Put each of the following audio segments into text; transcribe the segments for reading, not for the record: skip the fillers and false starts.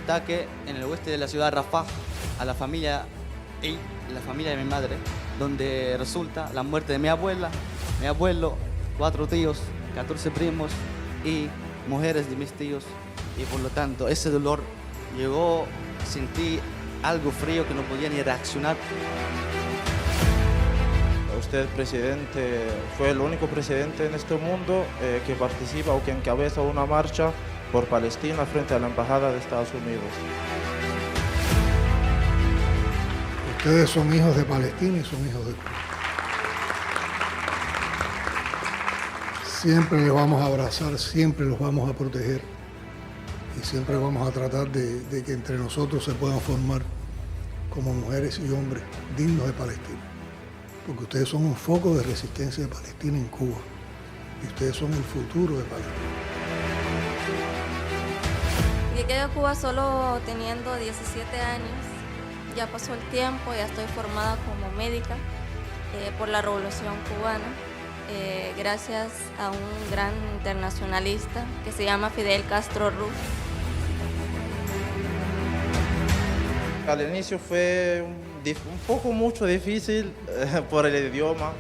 ataque en el oeste de la ciudad de Rafah a la familia y la familia de mi madre, donde resulta la muerte de mi abuela, mi abuelo, 4 tíos, 14 primos y mujeres de mis tíos. Y por lo tanto, ese dolor llegó, sentí algo frío que no podía ni reaccionar. Usted, presidente, fue el único presidente en este mundo que participa o que encabeza una marcha por Palestina frente a la Embajada de Estados Unidos. Ustedes son hijos de Palestina y son hijos de Cuba. Siempre les vamos a abrazar, siempre los vamos a proteger y siempre vamos a tratar de que entre nosotros se puedan formar como mujeres y hombres dignos de Palestina. Porque ustedes son un foco de resistencia de Palestina en Cuba y ustedes son el futuro de Palestina. Llegué a Cuba solo teniendo 17 años, ya pasó el tiempo, ya estoy formada como médica por la Revolución Cubana, gracias a un gran internacionalista que se llama Fidel Castro Ruz. Al inicio fue un poco mucho difícil por el idioma,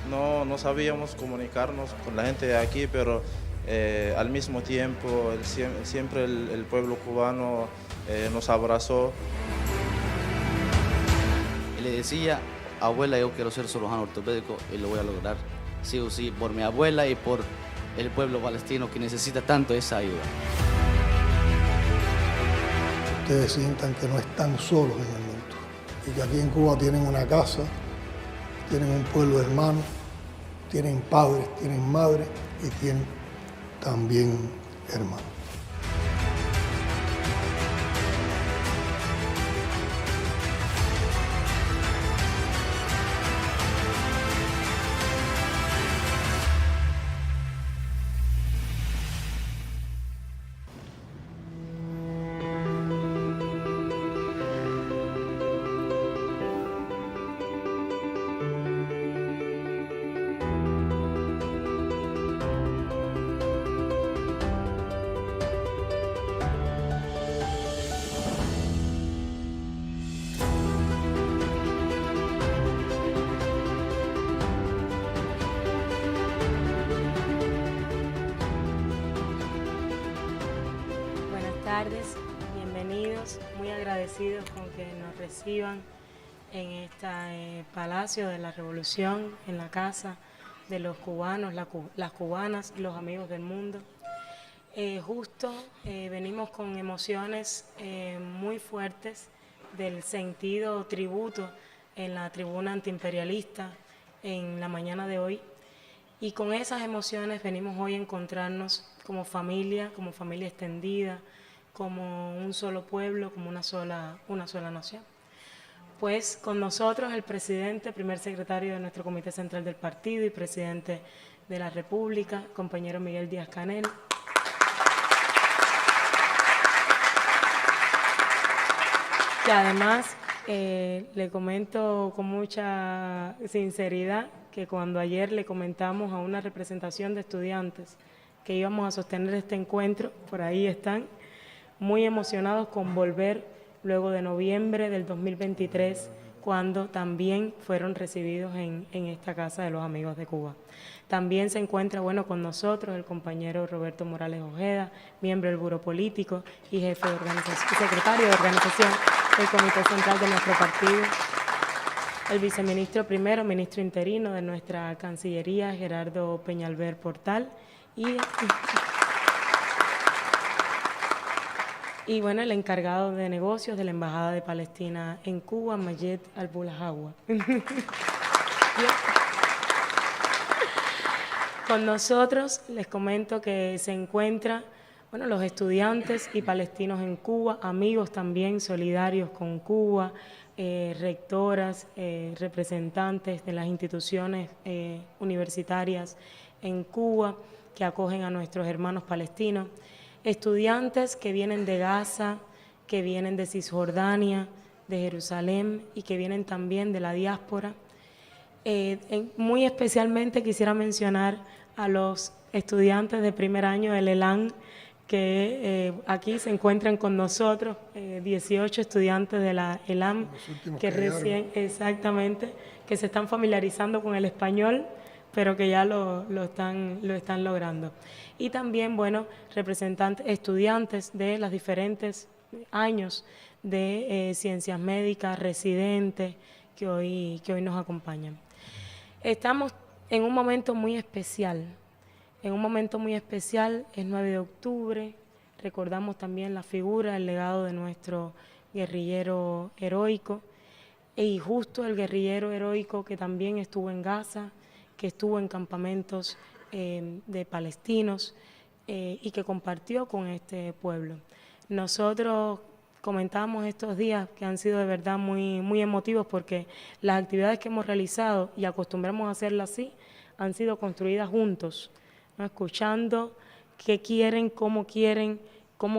no sabíamos comunicarnos con la gente de aquí, pero al mismo tiempo siempre el pueblo cubano nos abrazó. Y le decía, abuela, yo quiero ser cirujano ortopédico y lo voy a lograr, sí o sí, por mi abuela y por el pueblo palestino que necesita tanto esa ayuda. Ustedes sientan que no están solos en el mundo y que aquí en Cuba tienen una casa, tienen un pueblo hermano, tienen padres, tienen madres y tienen también hermanos. Tardes, bienvenidos, muy agradecidos con que nos reciban en este Palacio de la Revolución, en la casa de los cubanos, las cubanas y los amigos del mundo. Venimos con emociones muy fuertes del sentido tributo en la tribuna antiimperialista en la mañana de hoy, y con esas emociones venimos hoy a encontrarnos como familia extendida, como un solo pueblo, como una sola nación. Pues con nosotros el presidente, primer secretario de nuestro Comité Central del Partido y presidente de la República, compañero Miguel Díaz-Canel. Que además le comento con mucha sinceridad que cuando ayer le comentamos a una representación de estudiantes que íbamos a sostener este encuentro, por ahí están, muy emocionados con volver luego de noviembre del 2023, cuando también fueron recibidos en esta casa de los amigos de Cuba. También se encuentra con nosotros el compañero Roberto Morales Ojeda, miembro del Buró Político y jefe de secretario de organización del Comité Central de nuestro partido. El viceministro primero, ministro interino de nuestra Cancillería, Gerardo Peñalver Portal, y el encargado de negocios de la Embajada de Palestina en Cuba, Mayet Al-Bulahawa. Con nosotros les comento que se encuentran los estudiantes y palestinos en Cuba, amigos también solidarios con Cuba, rectoras, representantes de las instituciones universitarias en Cuba que acogen a nuestros hermanos palestinos, estudiantes que vienen de Gaza, que vienen de Cisjordania, de Jerusalén y que vienen también de la diáspora. Muy especialmente quisiera mencionar a los estudiantes de primer año del ELAN que aquí se encuentran con nosotros 18 estudiantes de la ELAM que recién, exactamente, que se están familiarizando con el español, pero que ya lo están logrando. Y también, bueno, representantes, estudiantes de los diferentes años de ciencias médicas, residentes, que hoy nos acompañan. Estamos en un momento muy especial. En un momento muy especial, es 9 de octubre, recordamos también la figura, el legado de nuestro guerrillero heroico, y justo el guerrillero heroico que también estuvo en Gaza, que estuvo en campamentos de palestinos y que compartió con este pueblo. Nosotros comentamos estos días que han sido de verdad muy, muy emotivos porque las actividades que hemos realizado, y acostumbramos a hacerlas así, han sido construidas juntos, ¿no? Escuchando qué quieren, cómo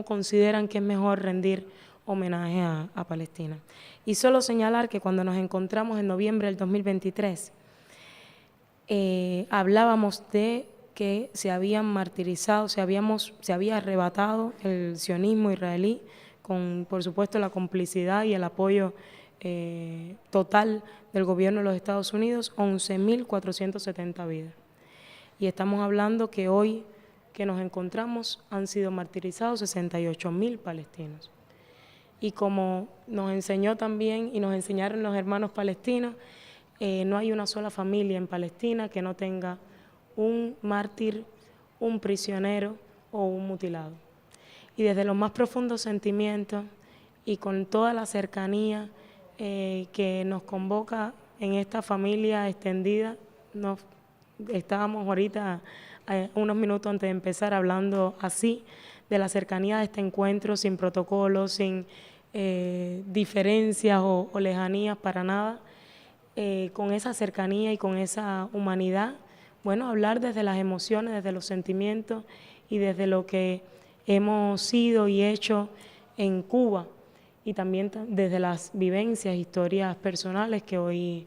consideran que es mejor rendir homenaje a Palestina. Y solo señalar que cuando nos encontramos en noviembre del 2023, hablábamos de que se habían martirizado, se había arrebatado el sionismo israelí, con, por supuesto, la complicidad y el apoyo total del gobierno de los Estados Unidos, 11.470 vidas. Y estamos hablando que hoy que nos encontramos han sido martirizados 68.000 palestinos. Y como nos enseñó también y nos enseñaron los hermanos palestinos, no hay una sola familia en Palestina que no tenga un mártir, un prisionero o un mutilado. Y desde los más profundos sentimientos y con toda la cercanía que nos convoca en esta familia extendida, estábamos ahorita, unos minutos antes de empezar, hablando así de la cercanía de este encuentro, sin protocolos, sin diferencias o lejanías para nada, con esa cercanía y con esa humanidad. Bueno, hablar desde las emociones, desde los sentimientos y desde lo que hemos sido y hecho en Cuba, y también desde las vivencias, historias personales que hoy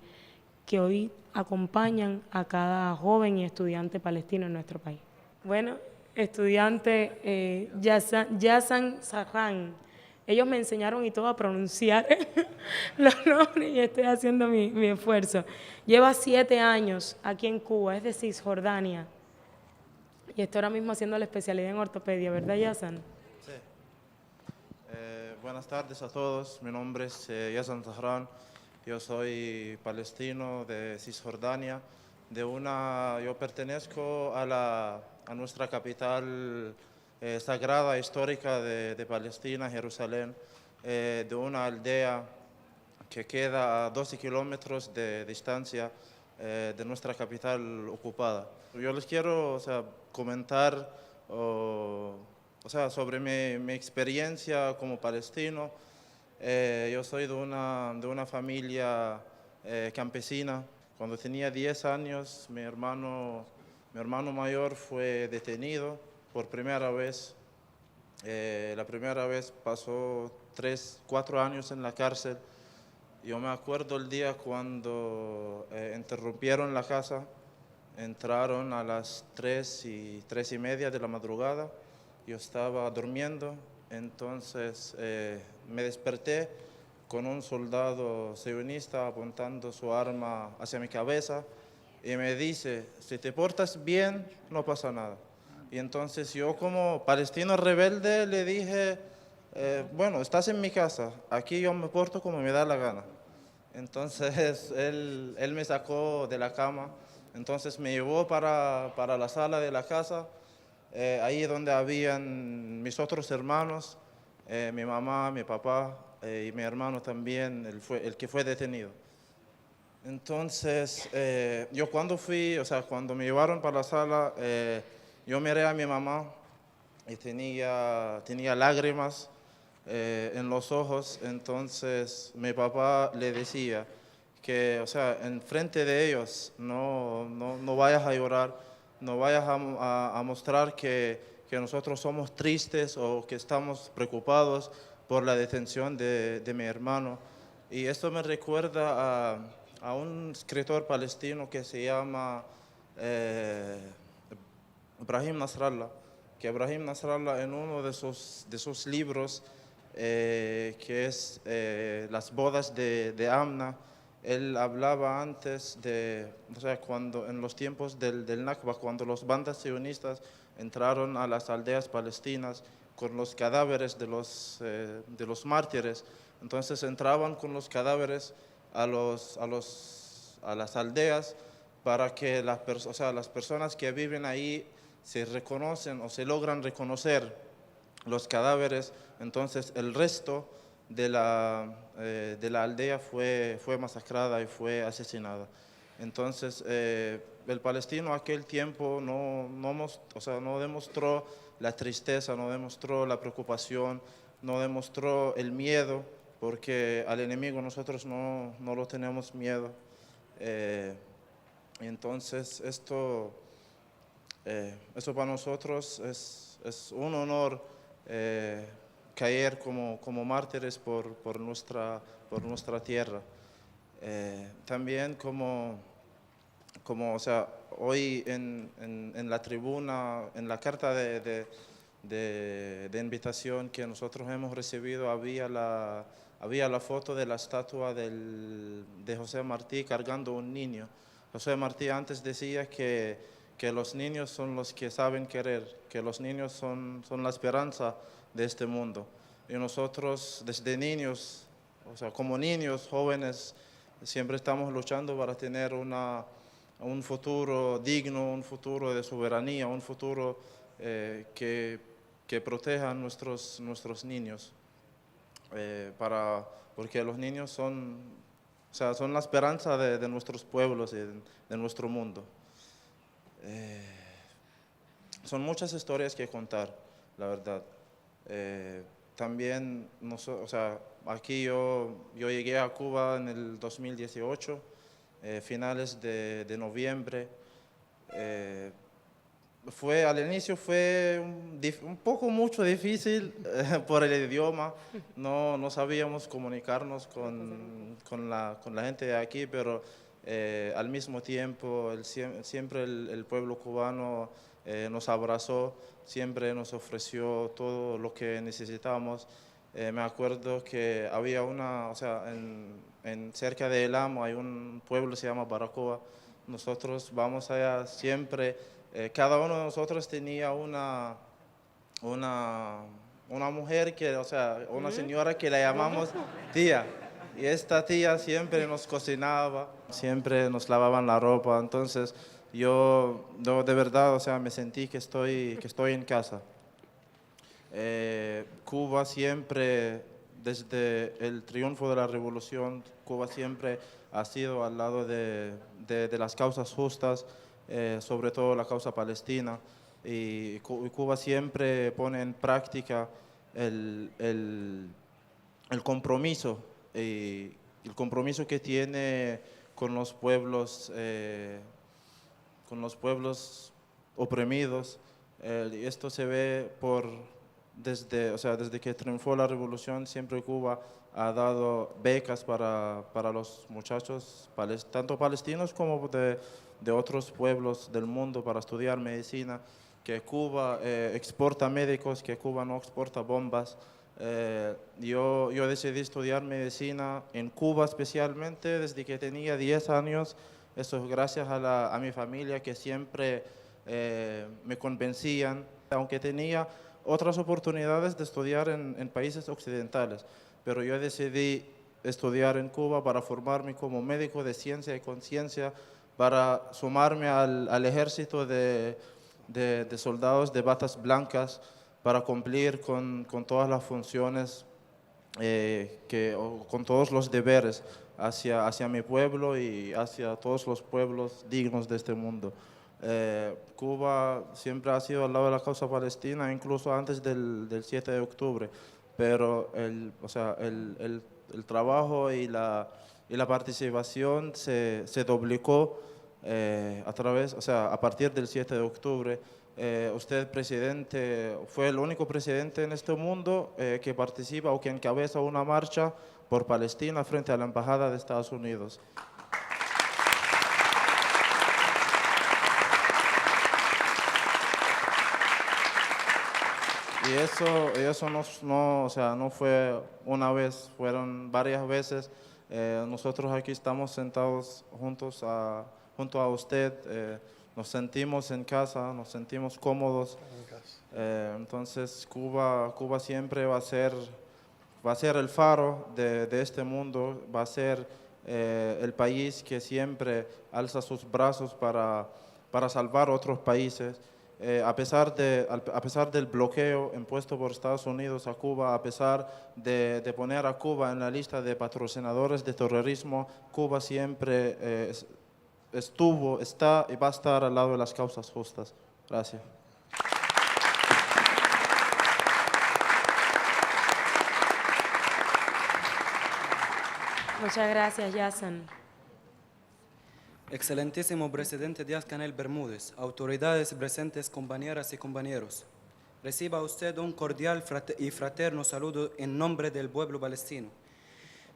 acompañan a cada joven y estudiante palestino en nuestro país. Bueno, estudiante Yassan Sarhan, ellos me enseñaron y todo a pronunciar los nombres y estoy haciendo mi esfuerzo. Lleva 7 años aquí en Cuba, es de Cisjordania, y estoy ahora mismo haciendo la especialidad en ortopedia, ¿verdad, Yassan? Sí. Buenas tardes a todos, mi nombre es Yassan Sarhan. Yo soy palestino de Cisjordania, yo pertenezco a nuestra capital sagrada, histórica de Palestina, Jerusalén, de una aldea que queda a 12 kilómetros de distancia de nuestra capital ocupada. Yo les quiero comentar sobre mi experiencia como palestino. Yo soy de una familia campesina. Cuando tenía 10 años, mi hermano mayor fue detenido por primera vez. La primera vez pasó 4 años en la cárcel. Yo me acuerdo el día cuando interrumpieron la casa, entraron a las 3:30 de la madrugada. Yo estaba durmiendo. Entonces me desperté con un soldado sionista apuntando su arma hacia mi cabeza y me dice, si te portas bien, no pasa nada. Y entonces yo como palestino rebelde le dije, bueno, estás en mi casa, aquí yo me porto como me da la gana. Entonces él me sacó de la cama, entonces me llevó para la sala de la casa. Ahí donde habían mis otros hermanos, mi mamá, mi papá y mi hermano también, el que fue detenido. Entonces, yo cuando me llevaron para la sala, yo miré a mi mamá y tenía lágrimas en los ojos. Entonces, mi papá le decía que, en frente de ellos no vayas a llorar, no vayas a mostrar que nosotros somos tristes o que estamos preocupados por la detención de mi hermano. Y esto me recuerda a un escritor palestino que se llama Ibrahim Nasrallah, que Ebrahim Nasrallah en uno de sus libros, que es Las bodas de Amna, él hablaba antes de, o sea, cuando en los tiempos del Nakba, cuando los bandas sionistas entraron a las aldeas palestinas con los cadáveres de los mártires, entonces entraban con los cadáveres a las aldeas para que las personas que viven ahí se reconocen o se logran reconocer los cadáveres. Entonces el resto de la aldea fue masacrada y fue asesinada. Entonces el palestino aquel tiempo no demostró la tristeza, no demostró la preocupación, no demostró el miedo, porque al enemigo nosotros no lo tenemos miedo. Entonces esto para nosotros es un honor caer como mártires por nuestra tierra. También hoy en la tribuna, en la carta de invitación que nosotros hemos recibido, había la foto de la estatua de José Martí cargando un niño. José Martí antes decía que los niños son los que saben querer, que los niños son la esperanza de este mundo. Y nosotros desde niños, como niños, jóvenes, siempre estamos luchando para tener un futuro digno, un futuro de soberanía, un futuro que proteja a nuestros niños. Porque los niños son la esperanza de nuestros pueblos y de nuestro mundo. Son muchas historias que contar, la verdad. También, aquí yo llegué a Cuba en el 2018, finales de noviembre. Al inicio fue un poco mucho difícil por el idioma, no sabíamos comunicarnos con la gente de aquí, pero al mismo tiempo siempre el pueblo cubano nos abrazó, siempre nos ofreció todo lo que necesitábamos. Me acuerdo que había cerca de El Amo hay un pueblo que se llama Baracoa. Nosotros vamos allá siempre. Cada uno de nosotros tenía una mujer una señora que la llamamos tía. Y esta tía siempre nos cocinaba, siempre nos lavaban la ropa. Entonces yo de verdad, me sentí que estoy en casa. Cuba siempre, desde el triunfo de la revolución, Cuba siempre ha sido al lado de las causas justas, sobre todo la causa palestina, y Cuba siempre pone en práctica el compromiso que tiene con los pueblos oprimidos. Y esto se ve desde que triunfó la revolución, siempre Cuba ha dado becas para los muchachos, tanto palestinos como de otros pueblos del mundo, para estudiar medicina, que Cuba exporta médicos, que Cuba no exporta bombas. Yo decidí estudiar medicina en Cuba especialmente desde que tenía 10 años. Eso es gracias a mi familia, que siempre me convencían, aunque tenía otras oportunidades de estudiar en países occidentales. Pero yo decidí estudiar en Cuba para formarme como médico de ciencia y conciencia, para sumarme al ejército de soldados de batas blancas, para cumplir con todas las funciones, con todos los deberes hacia mi pueblo y hacia todos los pueblos dignos de este mundo. Cuba siempre ha sido al lado de la causa palestina, incluso antes del 7 de octubre, pero el trabajo y la participación se duplicó a partir del 7 de octubre. Usted, presidente, fue el único presidente en este mundo que participa o que encabeza una marcha por Palestina frente a la Embajada de Estados Unidos. Y eso no, o sea, no fue una vez, fueron varias veces. Nosotros aquí estamos sentados junto a usted, nos sentimos en casa, nos sentimos cómodos. Entonces Cuba siempre va a ser el faro de este mundo, va a ser el país que siempre alza sus brazos para salvar otros países. A pesar del bloqueo impuesto por Estados Unidos a Cuba, a pesar de poner a Cuba en la lista de patrocinadores de terrorismo, Cuba siempre estuvo, está y va a estar al lado de las causas justas. Gracias. Muchas gracias, Yasan. Excelentísimo presidente Díaz-Canel Bermúdez, autoridades presentes, compañeras y compañeros, reciba usted un cordial y fraterno saludo en nombre del pueblo palestino,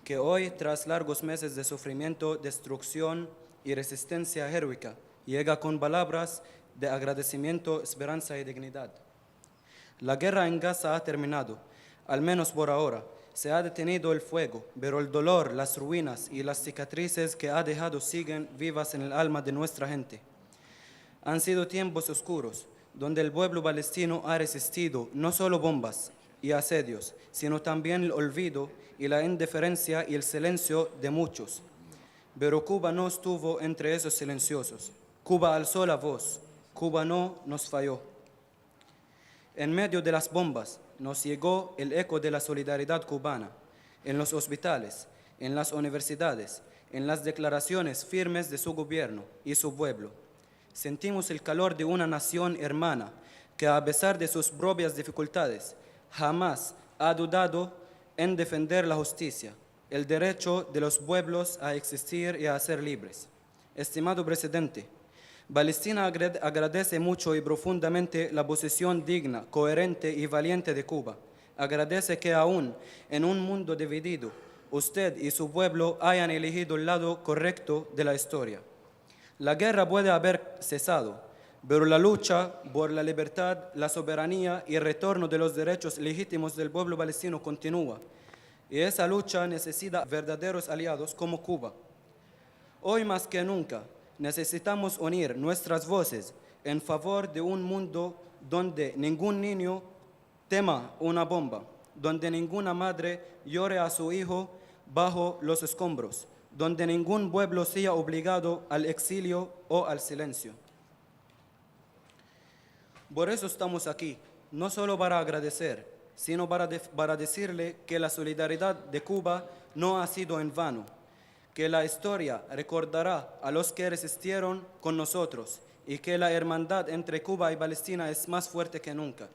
que hoy, tras largos meses de sufrimiento, destrucción y resistencia heroica, llega con palabras de agradecimiento, esperanza y dignidad. La guerra en Gaza ha terminado, al menos por ahora. Se ha detenido el fuego, pero el dolor, las ruinas y las cicatrices que ha dejado siguen vivas en el alma de nuestra gente. Han sido tiempos oscuros, donde el pueblo palestino ha resistido no solo bombas y asedios, sino también el olvido y la indiferencia y el silencio de muchos. Pero Cuba no estuvo entre esos silenciosos. Cuba alzó la voz. Cuba no nos falló. En medio de las bombas, nos llegó el eco de la solidaridad cubana, en los hospitales, en las universidades, en las declaraciones firmes de su gobierno y su pueblo. Sentimos el calor de una nación hermana que, a pesar de sus propias dificultades, jamás ha dudado en defender la justicia, el derecho de los pueblos a existir y a ser libres. Estimado presidente, Palestina agradece mucho y profundamente la posición digna, coherente y valiente de Cuba. Agradece que aún en un mundo dividido, usted y su pueblo hayan elegido el lado correcto de la historia. La guerra puede haber cesado, pero la lucha por la libertad, la soberanía y el retorno de los derechos legítimos del pueblo palestino continúa. Y esa lucha necesita verdaderos aliados como Cuba. Hoy más que nunca, necesitamos unir nuestras voces en favor de un mundo donde ningún niño tema una bomba, donde ninguna madre llore a su hijo bajo los escombros, donde ningún pueblo sea obligado al exilio o al silencio. Por eso estamos aquí, no solo para agradecer, sino para decirle que la solidaridad de Cuba no ha sido en vano, que la historia recordará a los que resistieron con nosotros y que la hermandad entre Cuba y Palestina es más fuerte que nunca.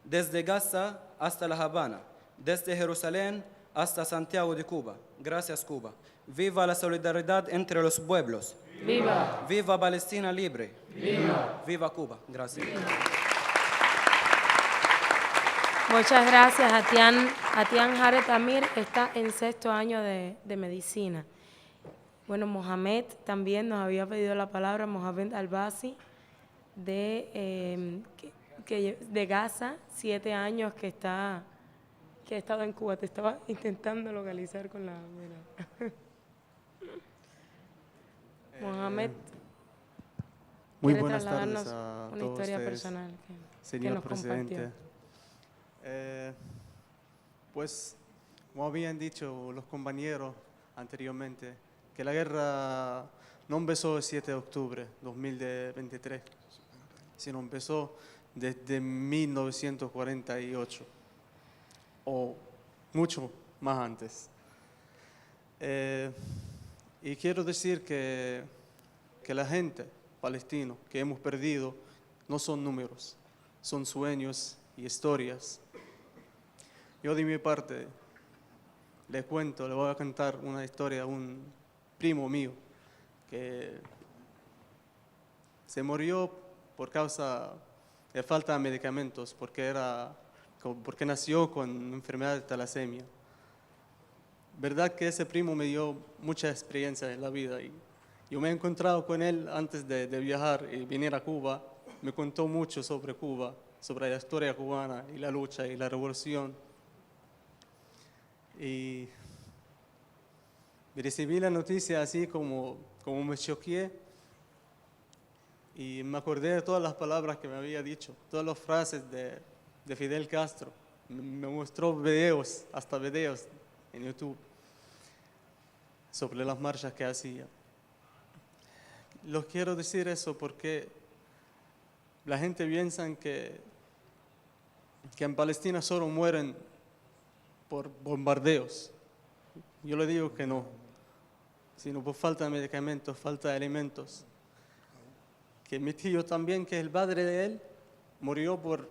Desde Gaza hasta La Habana, desde Jerusalén hasta Santiago de Cuba. Gracias, Cuba. Viva la solidaridad entre los pueblos. ¡Viva! Viva Palestina libre. ¡Viva! Viva Cuba. Gracias. Muchas gracias. Atián Jaret Amir está en 6º año de medicina. Bueno, Mohamed también nos había pedido la palabra, Mohamed Albasi, de Gaza, 7 años que ha estado en Cuba. Te estaba intentando localizar con la... Mohamed, muy ¿quiere buenas trasladarnos tardes a una todos historia ustedes, personal que señor nos presidente. compartió? Pues, como habían dicho los compañeros anteriormente, que la guerra no empezó el 7 de octubre de 2023, sino empezó desde 1948, o mucho más antes. Y quiero decir que la gente palestina que hemos perdido no son números, son sueños y historias. Yo de mi parte le voy a contar una historia a un primo mío que se murió por causa de falta de medicamentos, porque nació con enfermedad de talasemia. Verdad que ese primo me dio mucha experiencia en la vida y yo me he encontrado con él antes de viajar y venir a Cuba. Me contó mucho sobre Cuba, sobre la historia cubana y la lucha y la revolución. Y recibí la noticia así como me choqué y me acordé de todas las palabras que me había dicho, todas las frases de Fidel Castro. Me mostró videos, hasta videos en YouTube sobre las marchas que hacía. Los quiero decir eso porque la gente piensa que en Palestina solo mueren por bombardeos. Yo le digo que no, sino por falta de medicamentos, falta de alimentos. Que mi tío también, que es el padre de él, murió por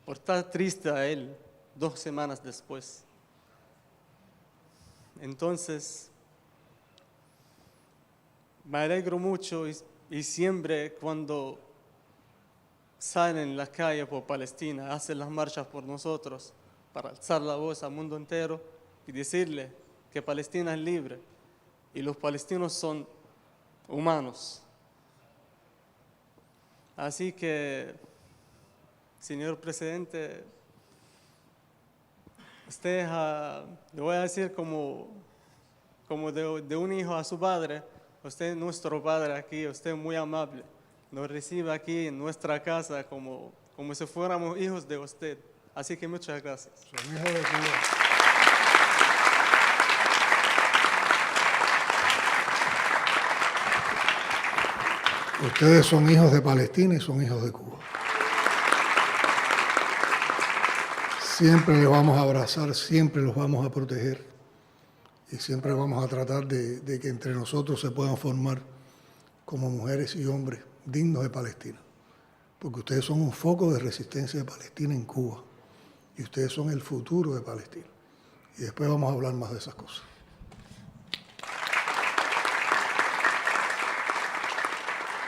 estar triste a él 2 semanas después. Entonces, me alegro mucho y siempre cuando salen en la calle por Palestina, hacen las marchas por nosotros, para alzar la voz al mundo entero y decirle que Palestina es libre y los palestinos son humanos. Así que, señor presidente, usted, le voy a decir como de un hijo a su padre, usted es nuestro padre aquí, usted es muy amable, nos recibe aquí en nuestra casa como si fuéramos hijos de usted. Así que muchas gracias. Son hijos de Cuba. Ustedes son hijos de Palestina y son hijos de Cuba. Siempre les vamos a abrazar, siempre los vamos a proteger y siempre vamos a tratar de que entre nosotros se puedan formar como mujeres y hombres dignos de Palestina. Porque ustedes son un foco de resistencia de Palestina en Cuba y ustedes son el futuro de Palestina. Y después vamos a hablar más de esas cosas.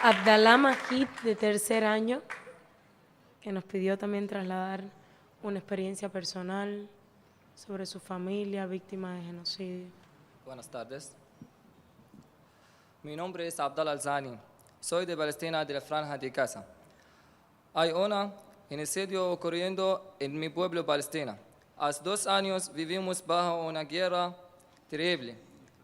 Abdalá Majid, de 3er año, que nos pidió también trasladar una experiencia personal sobre su familia, víctima de genocidio. Buenas tardes. Mi nombre es Abdallah Al-Zani. Soy de Palestina, de la Franja de Gaza. Hay un genocidio ocurriendo en mi pueblo Palestina. Hace 2 años vivimos bajo una guerra terrible,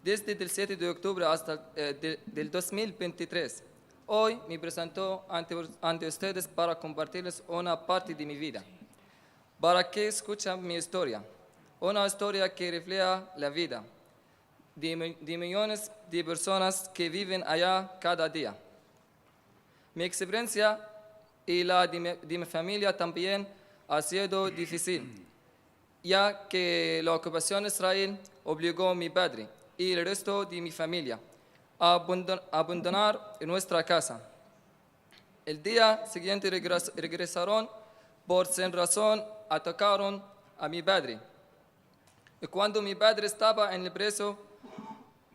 desde el 7 de octubre hasta del 2023. Hoy me presento ante ustedes para compartirles una parte de mi vida, para que escuchen mi historia, una historia que refleja la vida de millones de personas que viven allá cada día. Mi experiencia y la de mi familia también ha sido difícil, ya que la ocupación de Israel obligó a mi padre y el resto de mi familia a abandonar nuestra casa. El día siguiente regresaron por sin razón, atacaron a mi padre. Y cuando mi padre estaba en el preso,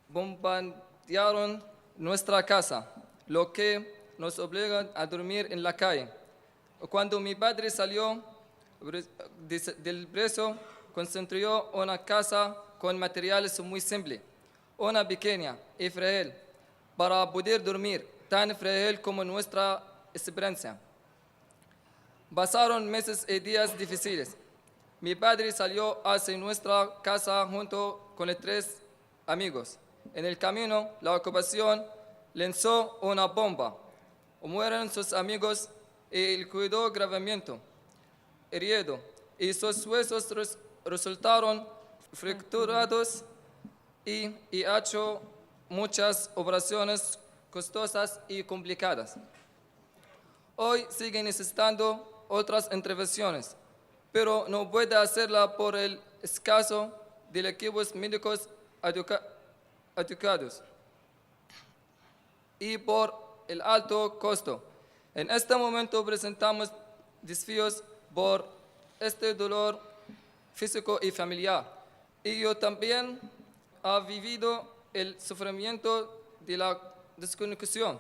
bombardearon nuestra casa, lo que nos obliga a dormir en la calle. Cuando mi padre salió del preso, construyó una casa con materiales muy simples, una pequeña y frágil, para poder dormir, tan frágil como nuestra esperanza. Pasaron meses y días difíciles. Mi padre salió hacia nuestra casa junto con 3 amigos. En el camino, la ocupación lanzó una bomba. Murieron sus amigos y él quedó gravemente herido y sus huesos resultaron fracturados y ha hecho muchas operaciones costosas y complicadas. Hoy sigue necesitando otras intervenciones, pero no puede hacerla por el escaso de equipos médicos adecuados y por el alto costo. En este momento presentamos desafíos por este dolor físico y familiar. Y yo también he vivido el sufrimiento de la desconexión.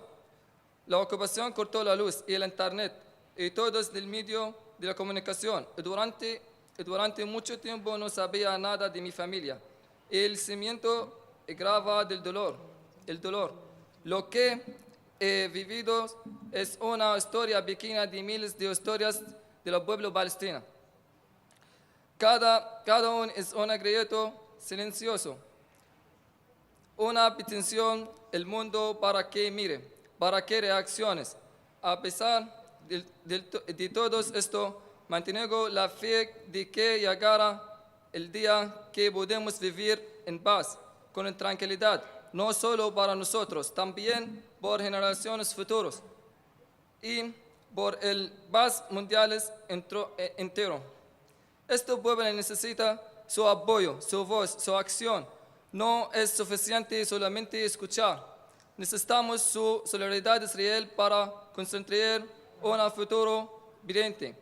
La ocupación cortó la luz y el internet y todos del medio de la comunicación. Durante mucho tiempo no sabía nada de mi familia. El sentimiento grave del dolor, lo que he vivido es una historia pequeña de miles de historias del pueblo palestino. Cada uno es un grito silencioso, una petición al mundo para que mire, para que reacciones. A pesar de todo esto, mantengo la fe de que llegará el día que podemos vivir en paz, con tranquilidad, no solo para nosotros, también por generaciones futuras y por el paz mundial entero. Este pueblo necesita su apoyo, su voz, su acción. No es suficiente solamente escuchar. Necesitamos su solidaridad Israel para construir un futuro brillante.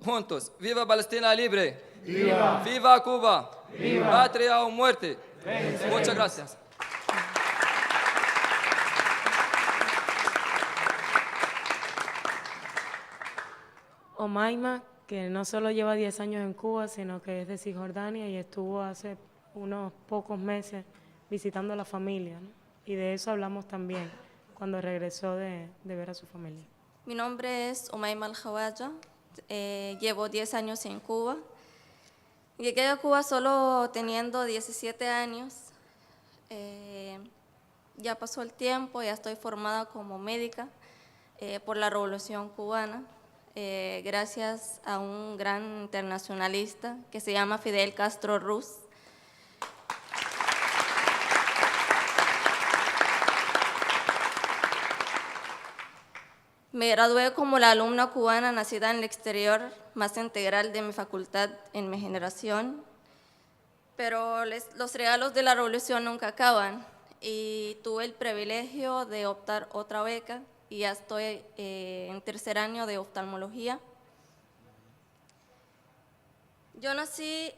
Juntos, viva Palestina libre. Viva. Viva Cuba. Viva. Patria o muerte. Muchas gracias. Omaima, que no solo lleva 10 años en Cuba, sino que es de Cisjordania y estuvo hace unos pocos meses visitando a la familia, ¿no? Y de eso hablamos también cuando regresó de ver a su familia. Mi nombre es Omaima Al-Hawaya, llevo 10 años en Cuba. Llegué a Cuba solo teniendo 17 años. Ya pasó el tiempo, ya estoy formada como médica por la Revolución Cubana, gracias a un gran internacionalista que se llama Fidel Castro Ruz. Me gradué como la alumna cubana nacida en el exterior más integral de mi facultad en mi generación, pero los regalos de la revolución nunca acaban y tuve el privilegio de optar otra beca y ya estoy en tercer año de oftalmología. Yo nací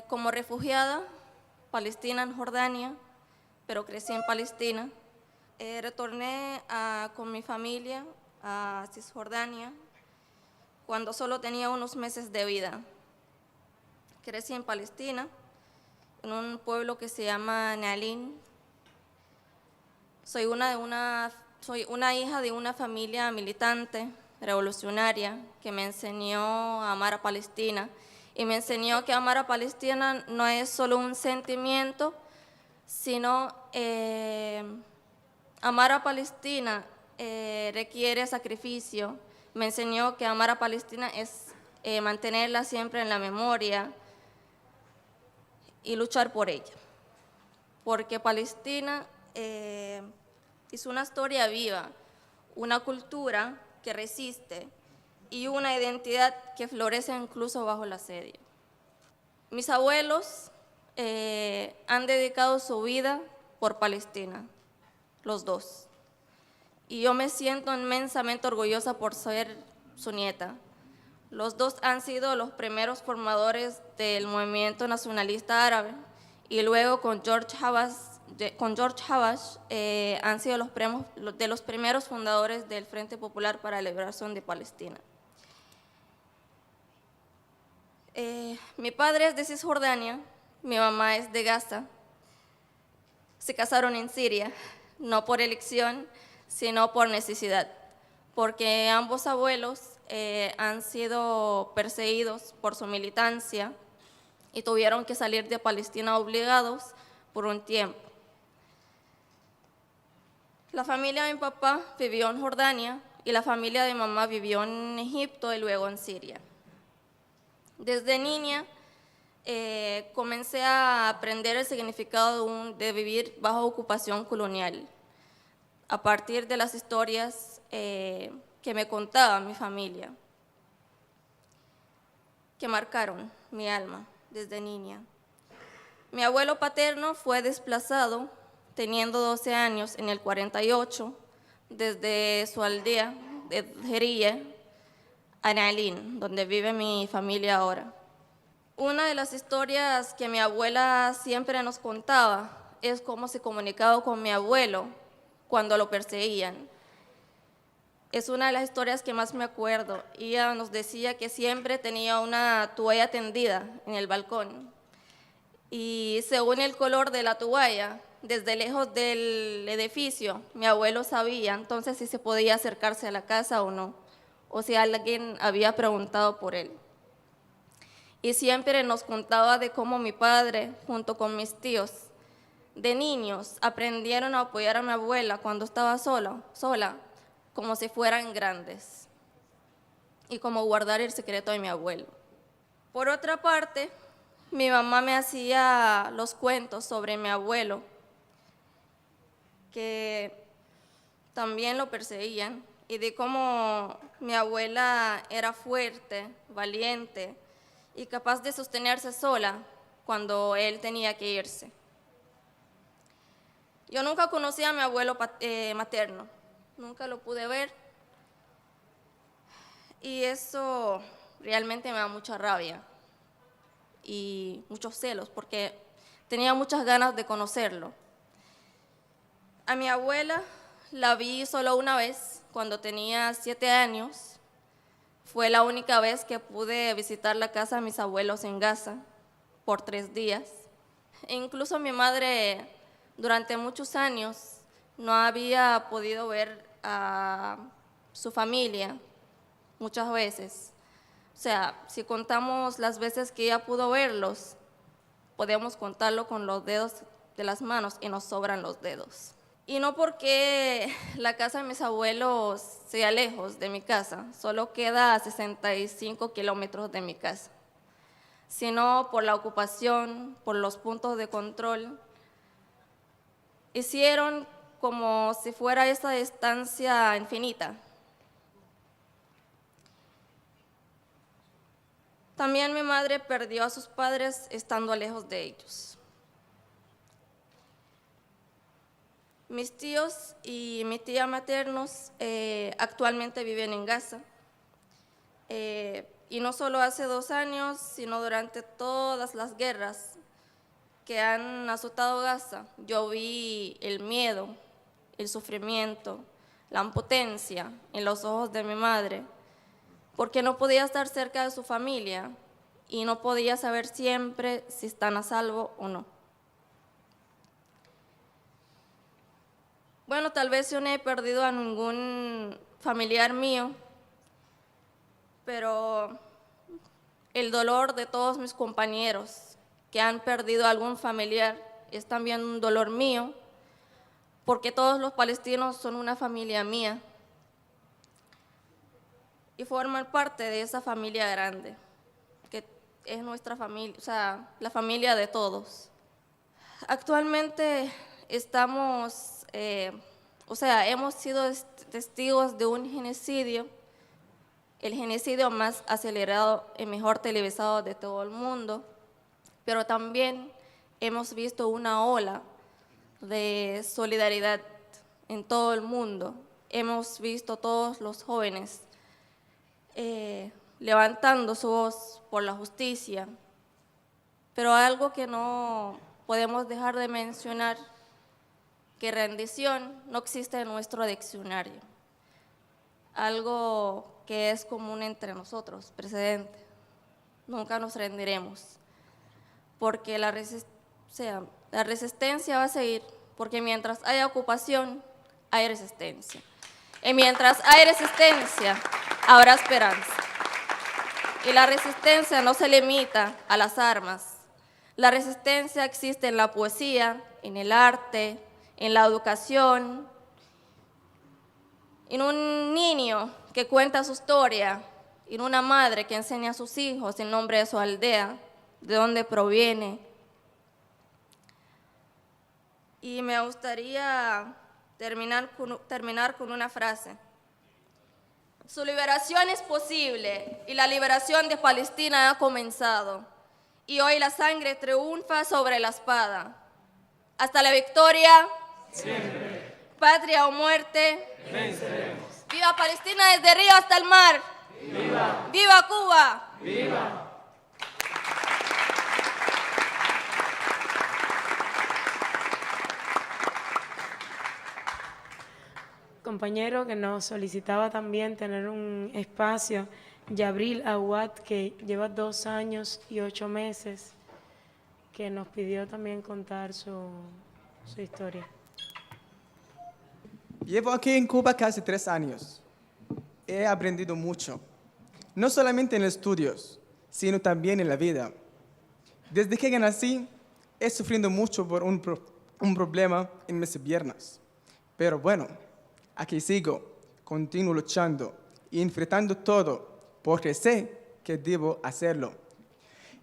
como refugiada palestina en Jordania, pero crecí en Palestina. Retorné con mi familia a Cisjordania cuando solo tenía unos meses de vida. Crecí en Palestina, en un pueblo que se llama Nealín. Soy una hija de una familia militante, revolucionaria, que me enseñó a amar a Palestina y me enseñó que amar a Palestina no es solo un sentimiento, sino amar a Palestina requiere sacrificio. Me enseñó que amar a Palestina es mantenerla siempre en la memoria y luchar por ella, porque Palestina es una historia viva, una cultura que resiste y una identidad que florece incluso bajo el asedio. Mis abuelos han dedicado su vida por Palestina, los dos. Y yo me siento inmensamente orgullosa por ser su nieta. Los dos han sido los primeros formadores del movimiento nacionalista árabe y luego con George Habash han sido los primeros fundadores del Frente Popular para la Liberación de Palestina. Mi padre es de Cisjordania, mi mamá es de Gaza. Se casaron en Siria, no por elección, sino por necesidad, porque ambos abuelos han sido perseguidos por su militancia y tuvieron que salir de Palestina obligados por un tiempo. La familia de mi papá vivió en Jordania y la familia de mi mamá vivió en Egipto y luego en Siria. Desde niña comencé a aprender el significado de vivir bajo ocupación colonial, a partir de las historias que me contaba mi familia, que marcaron mi alma desde niña. Mi abuelo paterno fue desplazado teniendo 12 años en el 48 desde su aldea de Jerilla a Nealín, donde vive mi familia ahora. Una de las historias que mi abuela siempre nos contaba es cómo se comunicaba con mi abuelo cuando lo perseguían. Es una de las historias que más me acuerdo. Ella nos decía que siempre tenía una toalla tendida en el balcón y según el color de la toalla desde lejos del edificio, mi abuelo sabía entonces si se podía acercarse a la casa o no, o si alguien había preguntado por él. Y siempre nos contaba de cómo mi padre, junto con mis tíos, de niños, aprendieron a apoyar a mi abuela cuando estaba sola, como si fueran grandes, y como guardar el secreto de mi abuelo. Por otra parte, mi mamá me hacía los cuentos sobre mi abuelo, que también lo perseguían, y de cómo mi abuela era fuerte, valiente y capaz de sostenerse sola cuando él tenía que irse. Yo nunca conocí a mi abuelo materno, nunca lo pude ver, y eso realmente me da mucha rabia y muchos celos, porque tenía muchas ganas de conocerlo. A mi abuela la vi solo una vez, cuando tenía 7 años. Fue la única vez que pude visitar la casa de mis abuelos en Gaza por 3 días. E incluso mi madre, durante muchos años, no había podido ver a su familia muchas veces. O sea, si contamos las veces que ella pudo verlos, podemos contarlo con los dedos de las manos y nos sobran los dedos. Y no porque la casa de mis abuelos sea lejos de mi casa, solo queda a 65 kilómetros de mi casa, sino por la ocupación, por los puntos de control. Hicieron como si fuera esa distancia infinita. También mi madre perdió a sus padres estando lejos de ellos. Mis tíos y mi tía maternos actualmente viven en Gaza. Y no solo hace 2 años, sino durante todas las guerras que han azotado Gaza, yo vi el miedo, el sufrimiento, la impotencia en los ojos de mi madre, porque no podía estar cerca de su familia y no podía saber siempre si están a salvo o no. Bueno, tal vez yo no he perdido a ningún familiar mío, pero el dolor de todos mis compañeros que han perdido a algún familiar es también un dolor mío, porque todos los palestinos son una familia mía y forman parte de esa familia grande, que es nuestra familia, o sea, la familia de todos. Actualmente estamos hemos sido testigos de un genocidio, el genocidio más acelerado y mejor televisado de todo el mundo, pero también hemos visto una ola de solidaridad en todo el mundo. Hemos visto todos los jóvenes levantando su voz por la justicia, pero algo que no podemos dejar de mencionar, que rendición no existe en nuestro diccionario, algo que es común entre nosotros, precedente. Nunca nos rendiremos, porque la resistencia va a seguir, porque mientras haya ocupación, hay resistencia. Y mientras hay resistencia, habrá esperanza. Y la resistencia no se limita a las armas. La resistencia existe en la poesía, en el arte, en la educación, en un niño que cuenta su historia, en una madre que enseña a sus hijos el nombre de su aldea, de dónde proviene. Y me gustaría terminar con una frase. Su liberación es posible y la liberación de Palestina ha comenzado. Y hoy la sangre triunfa sobre la espada. Hasta la victoria. Siempre. Patria o muerte. Venceremos. ¡Viva Palestina desde Río hasta el mar! ¡Viva! ¡Viva Cuba! ¡Viva! Compañero que nos solicitaba también tener un espacio, Yabril Aguad, que lleva 2 años y 8 meses, que nos pidió también contar su su historia. Llevo aquí en Cuba casi 3 años. He aprendido mucho, no solamente en los estudios, sino también en la vida. Desde que nací, he sufrido mucho por un problema en mis piernas. Pero bueno, aquí sigo, continúo luchando y enfrentando todo, porque sé que debo hacerlo.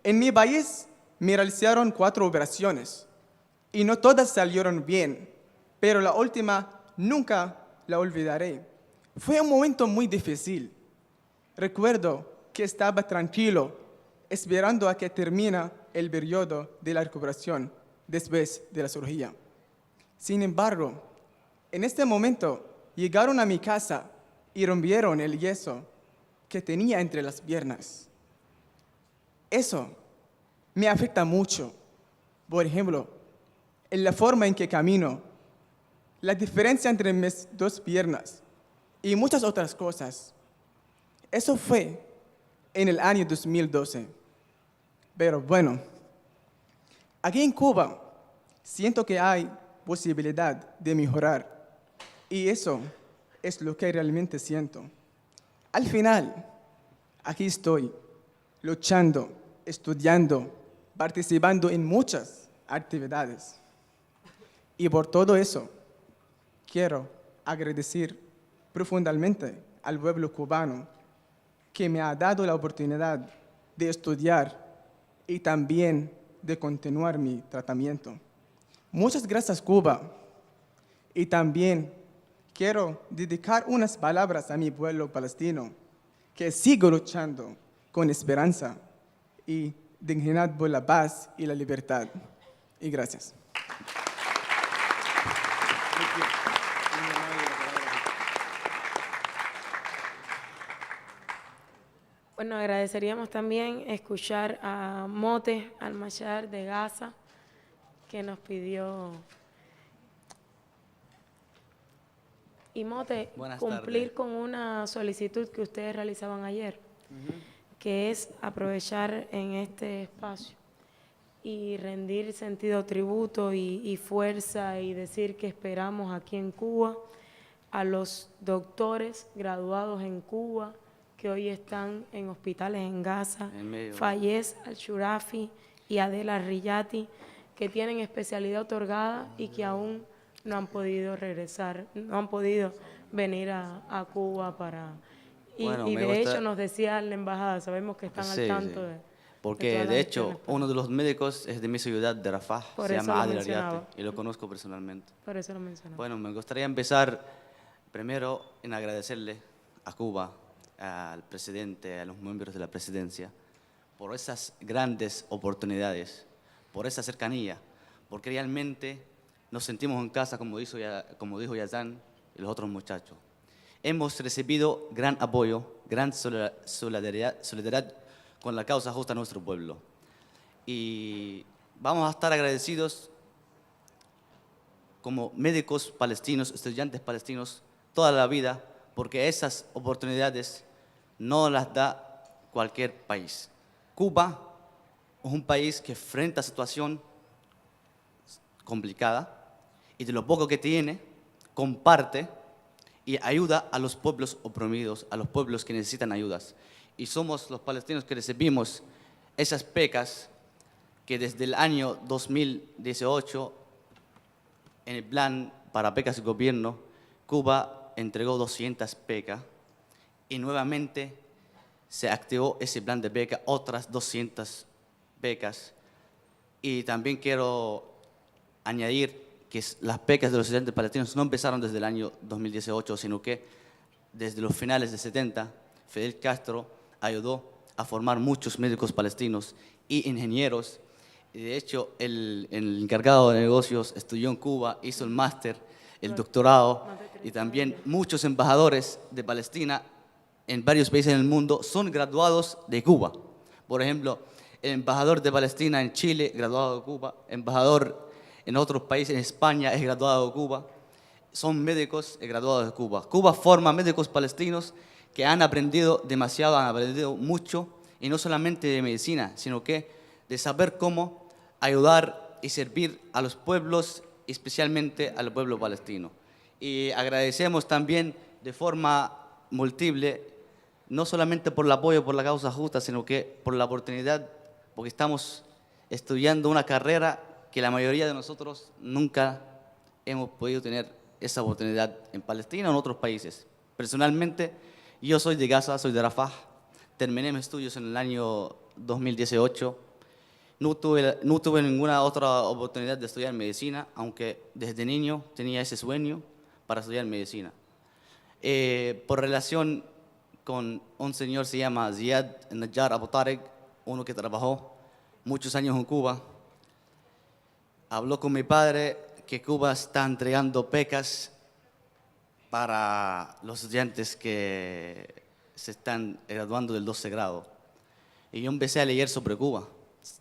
En mi país me realizaron 4 operaciones y no todas salieron bien, pero la última nunca la olvidaré. Fue un momento muy difícil. Recuerdo que estaba tranquilo, esperando a que termine el periodo de la recuperación después de la cirugía. Sin embargo, en este momento llegaron a mi casa y rompieron el yeso que tenía entre las piernas. Eso me afecta mucho. Por ejemplo, en la forma en que camino, la diferencia entre mis 2 piernas y muchas otras cosas. Eso fue en el año 2012. Pero bueno, aquí en Cuba siento que hay posibilidad de mejorar y eso es lo que realmente siento. Al final, aquí estoy, luchando, estudiando, participando en muchas actividades. Y por todo eso, quiero agradecer profundamente al pueblo cubano que me ha dado la oportunidad de estudiar y también de continuar mi tratamiento. Muchas gracias, Cuba. Y también quiero dedicar unas palabras a mi pueblo palestino, que sigo luchando con esperanza y dignidad por la paz y la libertad. Y gracias. Bueno, agradeceríamos también escuchar a Mote Al-Mashar de Gaza, que nos pidió. Y Mote, Buenas cumplir tardes. con una solicitud que ustedes realizaban ayer, que es aprovechar en este espacio y rendir sentido tributo y fuerza y decir que esperamos aquí en Cuba a los doctores graduados en Cuba que hoy están en hospitales en Gaza, En medio. Fayez Al-Shurafi y Adela Riyati, que tienen especialidad otorgada y que aún no han podido regresar, no han podido venir a Cuba para... Y, Bueno, y me de gusta- hecho nos decía la embajada, sabemos que están Sí, al tanto sí. de Porque todas las de hecho, gestiones, uno de los médicos es de mi ciudad, de Rafah, Por se eso llama lo Adel mencionaba. Ariate, y lo conozco personalmente. por eso lo mencionaba. Bueno, me gustaría empezar primero en agradecerle a Cuba, al presidente, a los miembros de la presidencia, por esas grandes oportunidades, por esa cercanía, porque realmente nos sentimos en casa, como dijo Yazan y los otros muchachos. Hemos recibido gran apoyo, gran solidaridad con la causa justa de nuestro pueblo. Y vamos a estar agradecidos como médicos palestinos, estudiantes palestinos, toda la vida, porque esas oportunidades no las da cualquier país. Cuba es un país que enfrenta situación complicada y de lo poco que tiene, comparte y ayuda a los pueblos oprimidos, a los pueblos que necesitan ayudas. Y somos los palestinos que recibimos esas becas que desde el año 2018, en el plan para becas del gobierno, Cuba entregó 200 becas y nuevamente se activó ese plan de beca, otras 200 becas. Y también quiero añadir que las becas de los estudiantes palestinos no empezaron desde el año 2018, sino que desde los finales de 70, Fidel Castro ayudó a formar muchos médicos palestinos y ingenieros. Y de hecho, el encargado de negocios estudió en Cuba, hizo el máster, el doctorado, y también muchos embajadores de Palestina en varios países del mundo son graduados de Cuba. Por ejemplo, el embajador de Palestina en Chile, graduado de Cuba, embajador en otros países, en España, es graduado de Cuba. Son médicos graduados de Cuba. Cuba forma médicos palestinos que han aprendido demasiado, han aprendido mucho, y no solamente de medicina, sino que de saber cómo ayudar y servir a los pueblos especialmente al pueblo palestino. Y agradecemos también de forma múltiple, no solamente por el apoyo por la causa justa, sino que por la oportunidad, porque estamos estudiando una carrera que la mayoría de nosotros nunca hemos podido tener esa oportunidad en Palestina o en otros países. Personalmente, yo soy de Gaza, soy de Rafah, terminé mis estudios en el año 2018. No tuve ninguna otra oportunidad de estudiar medicina, aunque desde niño tenía ese sueño para estudiar medicina. Por relación con un señor se llama Ziad Najjar Abu Tarek, uno que trabajó muchos años en Cuba, habló con mi padre que Cuba está entregando becas para los estudiantes que se están graduando del 12 grado. Y yo empecé a leer sobre Cuba.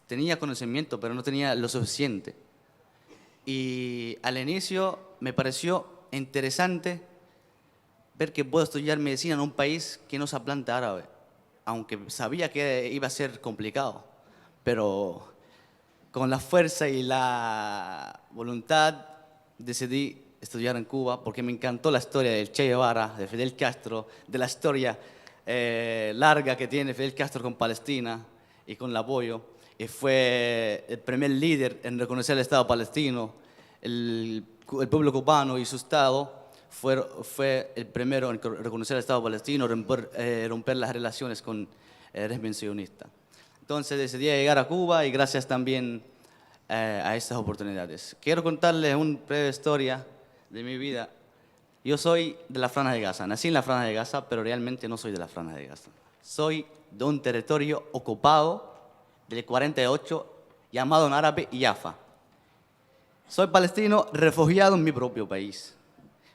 Tenía conocimiento, pero no tenía lo suficiente. Y al inicio me pareció interesante ver que puedo estudiar medicina en un país que no se habla árabe, aunque sabía que iba a ser complicado, pero con la fuerza y la voluntad decidí estudiar en Cuba porque me encantó la historia del Che Guevara, de Fidel Castro, de la historia larga que tiene Fidel Castro con Palestina y con el apoyo. Y fue el primer líder en reconocer el Estado palestino. El pueblo cubano y su Estado fue el primero en reconocer el Estado palestino, romper las relaciones con el régimen sionista. Entonces decidí llegar a Cuba y gracias también a estas oportunidades. Quiero contarles una breve historia de mi vida. Yo soy de la Franja de Gaza, nací en la Franja de Gaza, pero realmente no soy de la Franja de Gaza. Soy de un territorio ocupado del 48 llamado en árabe Jaffa. Soy palestino refugiado en mi propio país.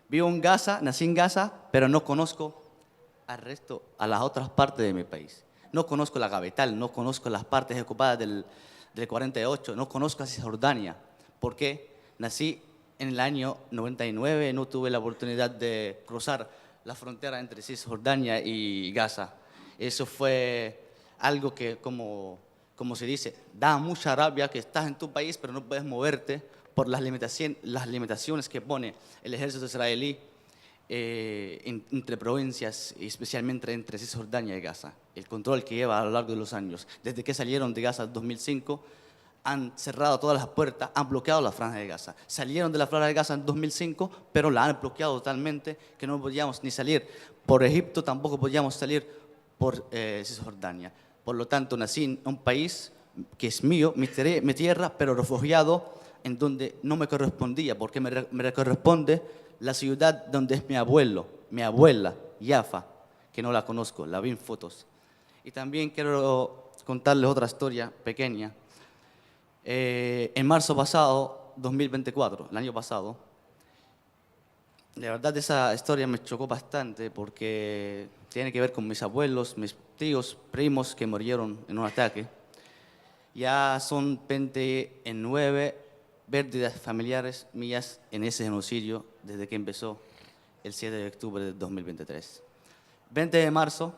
Vivo en Gaza, nací en Gaza, pero no conozco a las otras partes de mi país. No conozco la capital, no conozco las partes ocupadas del 48, no conozco a Cisjordania, porque nací en el año 99, no tuve la oportunidad de cruzar la frontera entre Cisjordania y Gaza. Eso fue algo que, como se dice, da mucha rabia que estás en tu país, pero no puedes moverte por las limitaciones que pone el ejército israelí entre provincias, y especialmente entre Cisjordania y Gaza. El control que lleva a lo largo de los años. Desde que salieron de Gaza en 2005, han cerrado todas las puertas, han bloqueado la Franja de Gaza. Salieron de la Franja de Gaza en 2005, pero la han bloqueado totalmente, que no podíamos ni salir por Egipto, tampoco podíamos salir por Cisjordania. Por lo tanto, nací en un país que es mío, mi tierra, pero refugiado en donde no me correspondía, porque me corresponde la ciudad donde es mi abuela, Jaffa, que no la conozco, la vi en fotos. Y también quiero contarles otra historia pequeña. En marzo pasado, 2024, el año pasado, la verdad esa historia me chocó bastante porque tiene que ver con mis abuelos, mis tíos, primos que murieron en un ataque. Ya son 29 pérdidas familiares mías en ese genocidio desde que empezó el 7 de octubre de 2023. 20 de marzo,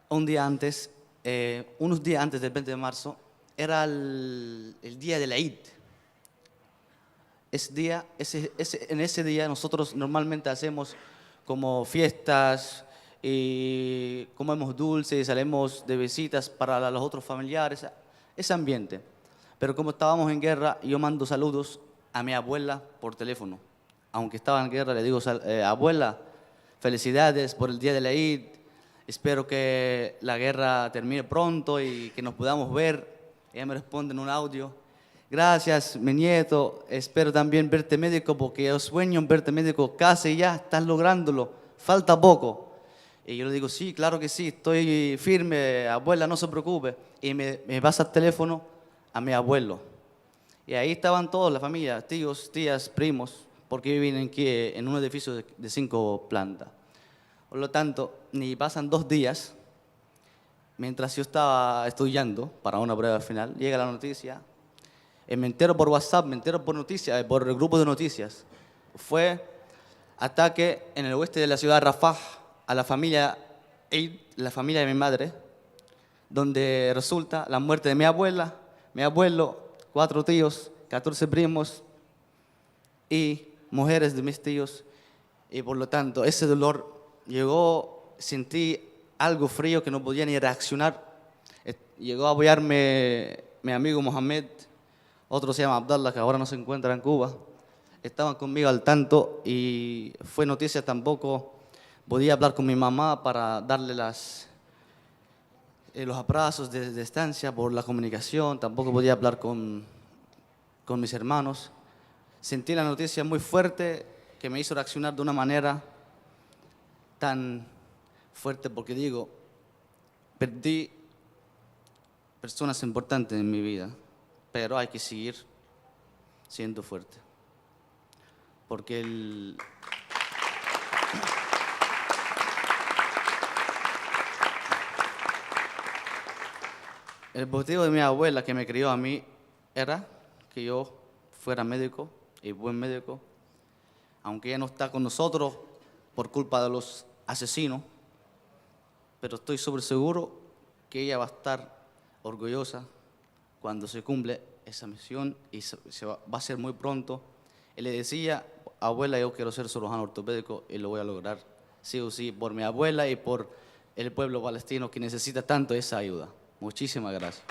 unos días antes del 20 de marzo, era el día de la Eid. En ese día nosotros normalmente hacemos como fiestas y comemos dulces, salimos de visitas para los otros familiares, ese ambiente. Pero como estábamos en guerra, yo mando saludos a mi abuela por teléfono. Aunque estaba en guerra, le digo, abuela, felicidades por el día de la Eid, espero que la guerra termine pronto y que nos podamos ver. Ella me responde en un audio, gracias, mi nieto, espero también verte médico porque yo sueño en verte médico, casi ya estás lográndolo, falta poco. Y yo le digo, sí, claro que sí, estoy firme, abuela, no se preocupe. Y me pasa el teléfono a mi abuelo. Y ahí estaban todos, la familia, tíos, tías, primos, porque viven aquí en un edificio de 5 plantas. Por lo tanto, ni pasan 2 días, mientras yo estaba estudiando para una prueba final, llega la noticia, me entero por WhatsApp, me entero por noticias, por el grupo de noticias. Fue ataque en el oeste de la ciudad de Rafah a la familia Eid, la familia de mi madre, donde resulta la muerte de mi abuela, mi abuelo, 4 tíos, 14 primos y mujeres de mis tíos, y por lo tanto ese dolor llegó, sentí algo frío que no podía ni reaccionar. Llegó a apoyarme mi amigo Mohamed, otro se llama Abdallah, que ahora no se encuentra en Cuba. Estaban conmigo al tanto y fue noticia. Tampoco podía hablar con mi mamá para darle los abrazos de distancia por la comunicación. Tampoco podía hablar con mis hermanos. Sentí la noticia muy fuerte que me hizo reaccionar de una manera tan fuerte, porque digo, perdí personas importantes en mi vida, pero hay que seguir siendo fuerte. Porque el objetivo de mi abuela, que me crió a mí, era que yo fuera médico y buen médico, aunque ella no está con nosotros por culpa de los asesinos, pero estoy súper seguro que ella va a estar orgullosa cuando se cumple esa misión y va a ser muy pronto. Y le decía, abuela, yo quiero ser cirujano ortopédico y lo voy a lograr, sí o sí, por mi abuela y por el pueblo palestino que necesita tanto esa ayuda. Muchísimas gracias.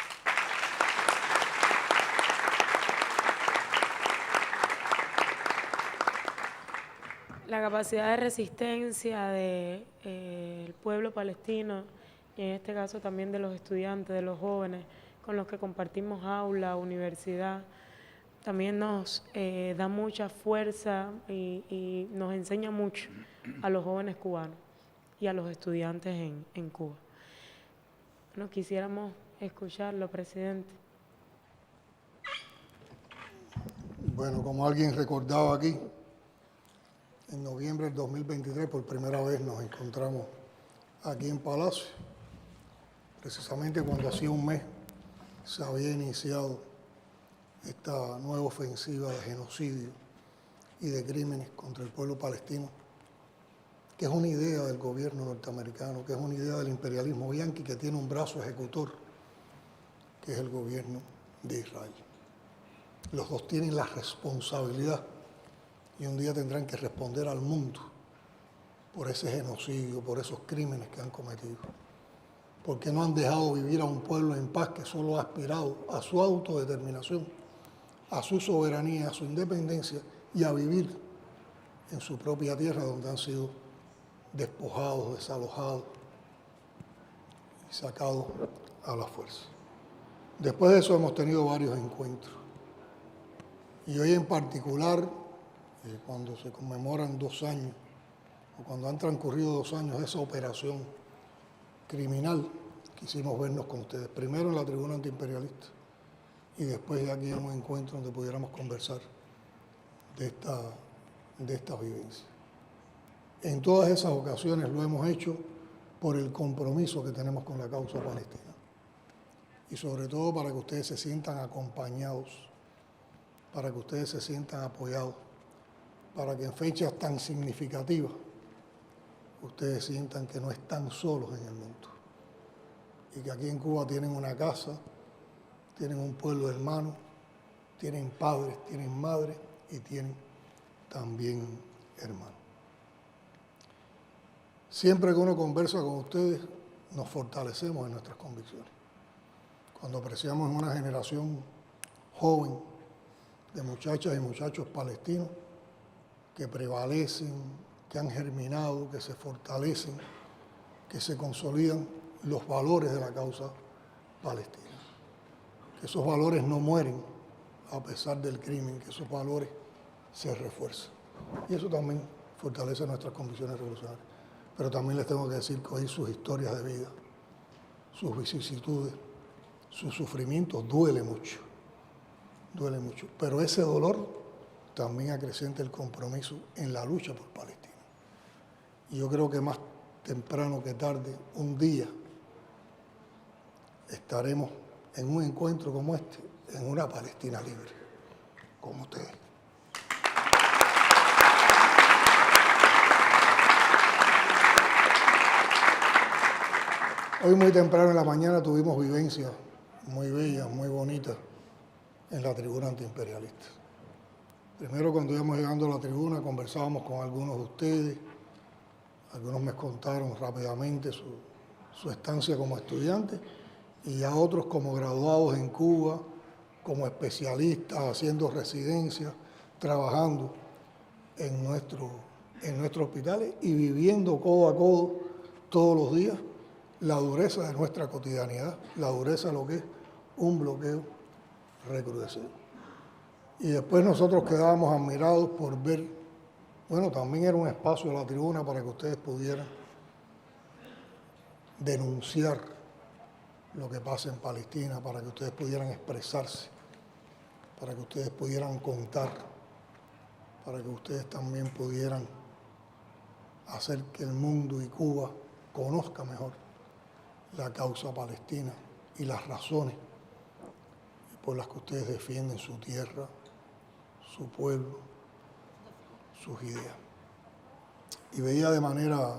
La capacidad de resistencia del pueblo palestino, y en este caso también de los estudiantes, de los jóvenes con los que compartimos aula, universidad, también nos da mucha fuerza y nos enseña mucho a los jóvenes cubanos y a los estudiantes en Cuba. Bueno, quisiéramos escucharlo, presidente. Bueno, como alguien recordaba aquí, en noviembre del 2023 por primera vez nos encontramos aquí en Palacio, precisamente cuando hacía un mes se había iniciado esta nueva ofensiva de genocidio y de crímenes contra el pueblo palestino, que es una idea del gobierno norteamericano, que es una idea del imperialismo yanqui, que tiene un brazo ejecutor, que es el gobierno de Israel. Los dos tienen la responsabilidad y un día tendrán que responder al mundo por ese genocidio, por esos crímenes que han cometido, porque no han dejado vivir a un pueblo en paz que solo ha aspirado a su autodeterminación, a su soberanía, a su independencia y a vivir en su propia tierra, donde han sido despojados, desalojados y sacados a la fuerza. Después de eso hemos tenido varios encuentros. Y hoy en particular, cuando se conmemoran 2 años, o cuando han transcurrido 2 años de esa operación criminal, quisimos vernos con ustedes, primero en la tribuna antiimperialista y después aquí en un encuentro donde pudiéramos conversar de esta vivencia. En todas esas ocasiones lo hemos hecho por el compromiso que tenemos con la causa palestina y sobre todo para que ustedes se sientan acompañados, para que ustedes se sientan apoyados, para que en fechas tan significativas ustedes sientan que no están solos en el mundo y que aquí en Cuba tienen una casa, tienen un pueblo hermano, tienen padres, tienen madres y tienen también hermanos. Siempre que uno conversa con ustedes, nos fortalecemos en nuestras convicciones. Cuando apreciamos en una generación joven de muchachas y muchachos palestinos que prevalecen, que han germinado, que se fortalecen, que se consolidan los valores de la causa palestina. Que esos valores no mueren a pesar del crimen, que esos valores se refuerzan. Y eso también fortalece nuestras convicciones revolucionarias. Pero también les tengo que decir que oír sus historias de vida, sus vicisitudes, sus sufrimientos, duele mucho. Pero ese dolor también acrecienta el compromiso en la lucha por Palestina. Y yo creo que más temprano que tarde, un día, estaremos en un encuentro como este, en una Palestina libre, como ustedes. Hoy muy temprano en la mañana tuvimos vivencias muy bellas, muy bonitas en la tribuna antiimperialista. Primero, cuando íbamos llegando a la tribuna, conversábamos con algunos de ustedes. Algunos me contaron rápidamente su estancia como estudiantes y ya otros como graduados en Cuba, como especialistas, haciendo residencias, trabajando en nuestros hospitales y viviendo codo a codo todos los días la dureza de nuestra cotidianidad, la dureza de lo que es un bloqueo recrudecido. Y después nosotros quedábamos admirados por ver, bueno, también era un espacio de la tribuna para que ustedes pudieran denunciar lo que pasa en Palestina, para que ustedes pudieran expresarse, para que ustedes pudieran contar, para que ustedes también pudieran hacer que el mundo y Cuba conozca mejor la causa palestina y las razones por las que ustedes defienden su tierra, su pueblo, sus ideas. Y veía de manera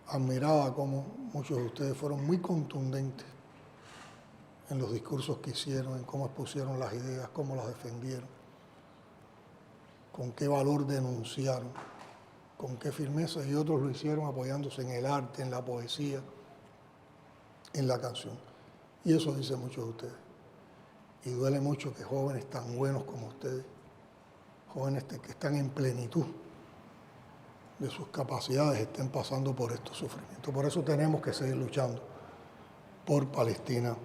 admirada cómo muchos de ustedes fueron muy contundentes en los discursos que hicieron, en cómo expusieron las ideas, cómo las defendieron, con qué valor denunciaron, con qué firmeza, y otros lo hicieron apoyándose en el arte, en la poesía, en la canción. Y eso dice mucho de ustedes. Y duele mucho que jóvenes tan buenos como ustedes, jóvenes que están en plenitud de sus capacidades, estén pasando por estos sufrimientos. Por eso tenemos que seguir luchando por Palestina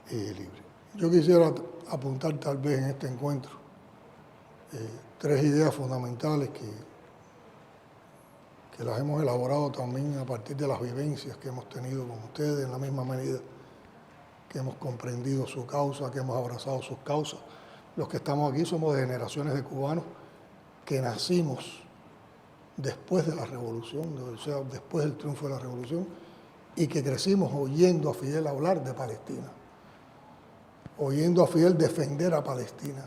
libre. Yo quisiera apuntar tal vez en este encuentro 3 ideas fundamentales que las hemos elaborado también a partir de las vivencias que hemos tenido con ustedes, en la misma medida que hemos comprendido su causa, que hemos abrazado sus causas. Los que estamos aquí somos de generaciones de cubanos que nacimos después de la revolución, o sea, después del triunfo de la revolución, y que crecimos oyendo a Fidel hablar de Palestina, oyendo a Fidel defender a Palestina,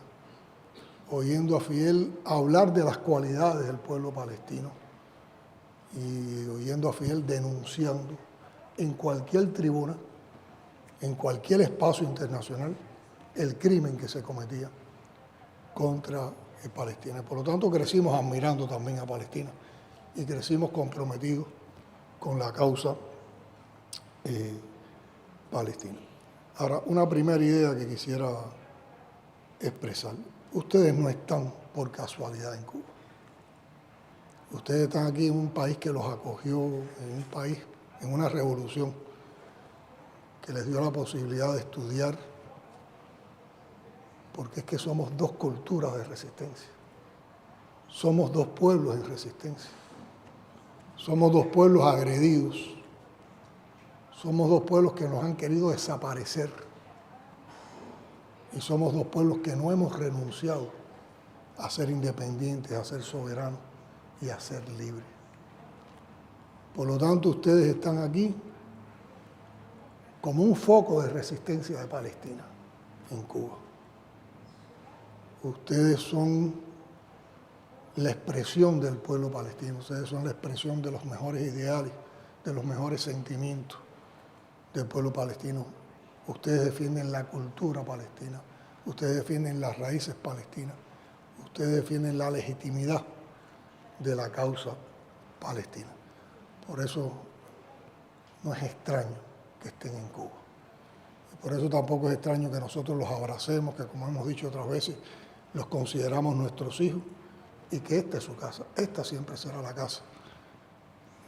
oyendo a Fidel hablar de las cualidades del pueblo palestino y oyendo a Fidel denunciando en cualquier tribuna, en cualquier espacio internacional, el crimen que se cometía contra Palestina. Por lo tanto, crecimos admirando también a Palestina y crecimos comprometidos con la causa palestina. Ahora, una primera idea que quisiera expresar. Ustedes no están por casualidad en Cuba. Ustedes están aquí en un país que los acogió, en un país, en una revolución que les dio la posibilidad de estudiar, porque es que somos 2 culturas de resistencia. Somos 2 pueblos en resistencia. Somos 2 pueblos agredidos. Somos 2 pueblos que nos han querido desaparecer. Y somos 2 pueblos que no hemos renunciado a ser independientes, a ser soberanos y a ser libres. Por lo tanto, ustedes están aquí como un foco de resistencia de Palestina en Cuba. Ustedes son la expresión del pueblo palestino, ustedes son la expresión de los mejores ideales, de los mejores sentimientos del pueblo palestino. Ustedes defienden la cultura palestina, ustedes defienden las raíces palestinas, ustedes defienden la legitimidad de la causa palestina. Por eso no es extraño que estén en Cuba. Y por eso tampoco es extraño que nosotros los abracemos, que como hemos dicho otras veces, los consideramos nuestros hijos y que esta es su casa. Esta siempre será la casa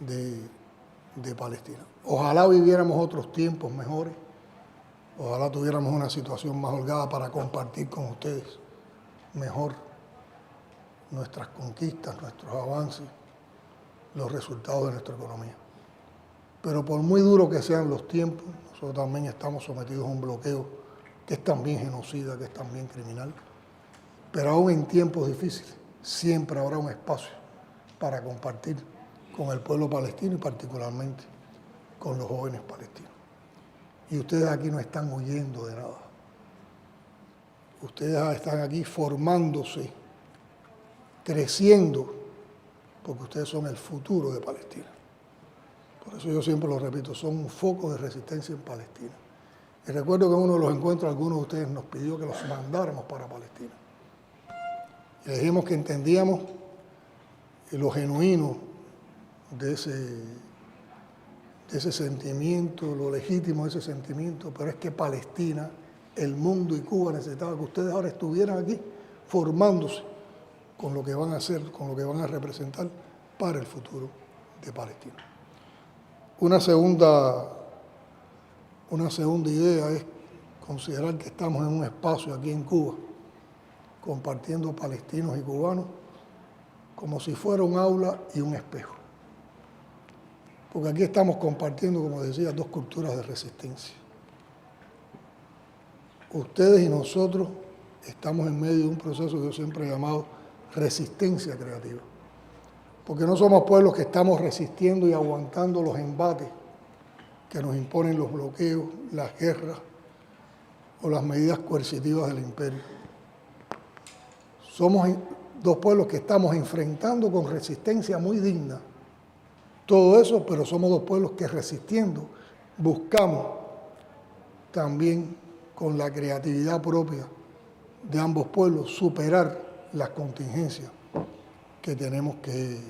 de Palestina. Ojalá viviéramos otros tiempos mejores, ojalá tuviéramos una situación más holgada para compartir con ustedes mejor nuestras conquistas, nuestros avances, los resultados de nuestra economía. Pero por muy duro que sean los tiempos, nosotros también estamos sometidos a un bloqueo que es también genocida, que es también criminal. Pero aún en tiempos difíciles, siempre habrá un espacio para compartir con el pueblo palestino y particularmente con los jóvenes palestinos. Y ustedes aquí no están huyendo de nada. Ustedes están aquí formándose, creciendo, porque ustedes son el futuro de Palestina. Por eso yo siempre lo repito, son un foco de resistencia en Palestina. Y recuerdo que en uno de los encuentros algunos de ustedes nos pidió que los mandáramos para Palestina. Y le dijimos que entendíamos lo genuino de ese sentimiento, lo legítimo de ese sentimiento, pero es que Palestina, el mundo y Cuba necesitaban que ustedes ahora estuvieran aquí formándose con lo que van a hacer, con lo que van a representar para el futuro de Palestina. Una segunda idea es considerar que estamos en un espacio aquí en Cuba, compartiendo palestinos y cubanos, como si fuera un aula y un espejo. Porque aquí estamos compartiendo, como decía, dos culturas de resistencia. Ustedes y nosotros estamos en medio de un proceso que yo siempre he llamado resistencia creativa. Porque no somos pueblos que estamos resistiendo y aguantando los embates que nos imponen los bloqueos, las guerras o las medidas coercitivas del imperio. Somos dos pueblos que estamos enfrentando con resistencia muy digna todo eso, pero somos dos pueblos que resistiendo buscamos también con la creatividad propia de ambos pueblos superar las contingencias que tenemos que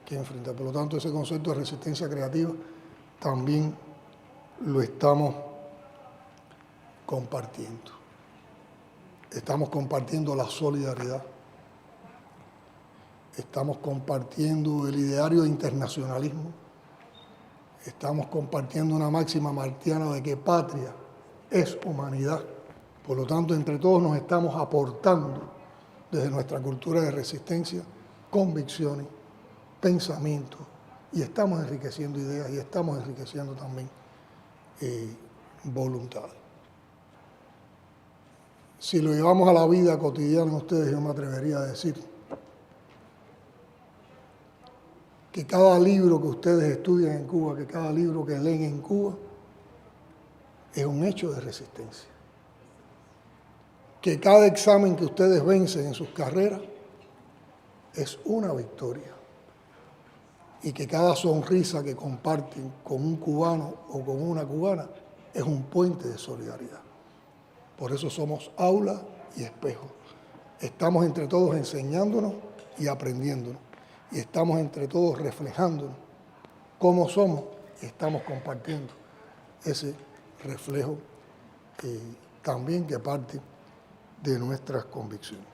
enfrentar. Por lo tanto, ese concepto de resistencia creativa también lo estamos compartiendo. Estamos compartiendo la solidaridad. Estamos compartiendo el ideario de internacionalismo. Estamos compartiendo una máxima martiana de que patria es humanidad. Por lo tanto, entre todos nos estamos aportando desde nuestra cultura de resistencia convicciones, pensamientos, y estamos enriqueciendo ideas y estamos enriqueciendo también voluntad. Si lo llevamos a la vida cotidiana de ustedes, yo me atrevería a decir que cada libro que ustedes estudian en Cuba, que cada libro que leen en Cuba, es un hecho de resistencia. Que cada examen que ustedes vencen en sus carreras es una victoria. Y que cada sonrisa que comparten con un cubano o con una cubana es un puente de solidaridad. Por eso somos aula y espejo. Estamos entre todos enseñándonos y aprendiéndonos. Y estamos entre todos reflejándonos cómo somos y estamos compartiendo ese reflejo también que parte de nuestras convicciones.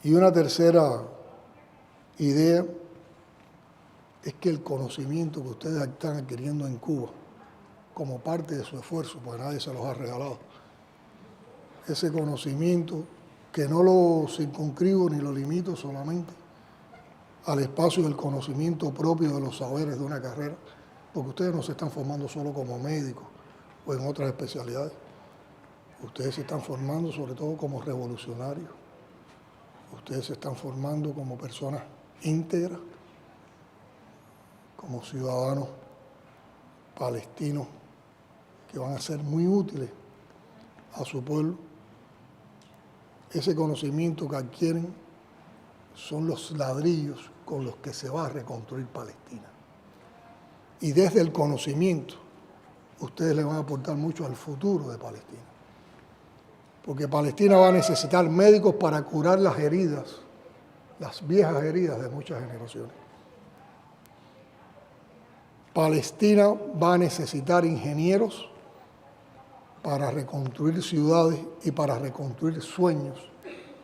Y una tercera idea es que el conocimiento que ustedes están adquiriendo en Cuba, como parte de su esfuerzo, porque nadie se los ha regalado, ese conocimiento que no lo circunscribo ni lo limito solamente al espacio del conocimiento propio de los saberes de una carrera, porque ustedes no se están formando solo como médicos o en otras especialidades. Ustedes se están formando sobre todo como revolucionarios. Ustedes se están formando como personas íntegras, como ciudadanos palestinos que van a ser muy útiles a su pueblo. Ese conocimiento que adquieren son los ladrillos con los que se va a reconstruir Palestina. Y desde el conocimiento, ustedes le van a aportar mucho al futuro de Palestina. Porque Palestina va a necesitar médicos para curar las heridas, las viejas heridas de muchas generaciones. Palestina va a necesitar ingenieros para reconstruir ciudades y para reconstruir sueños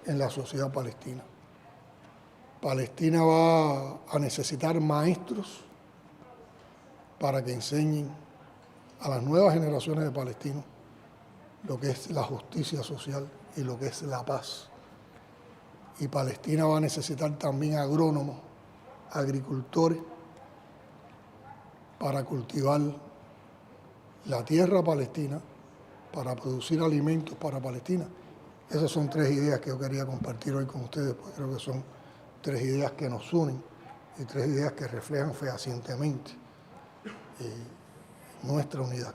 en la sociedad palestina. Palestina va a necesitar maestros para que enseñen a las nuevas generaciones de palestinos lo que es la justicia social y lo que es la paz. Y Palestina va a necesitar también agrónomos, agricultores, para cultivar la tierra palestina, para producir alimentos para Palestina. Esas son tres ideas que yo quería compartir hoy con ustedes, porque creo que son tres ideas que nos unen y tres ideas que reflejan fehacientemente nuestra unidad.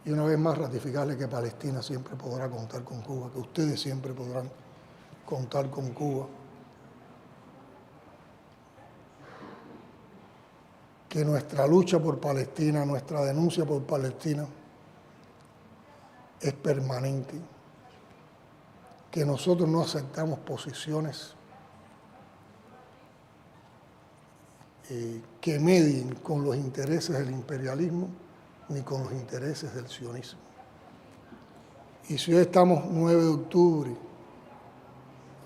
Y una vez más ratificarle que Palestina siempre podrá contar con Cuba, que ustedes siempre podrán contar con Cuba, que nuestra lucha por Palestina, nuestra denuncia por Palestina es permanente, que nosotros no aceptamos posiciones que medien con los intereses del imperialismo ni con los intereses del sionismo. Y si hoy estamos 9 de octubre,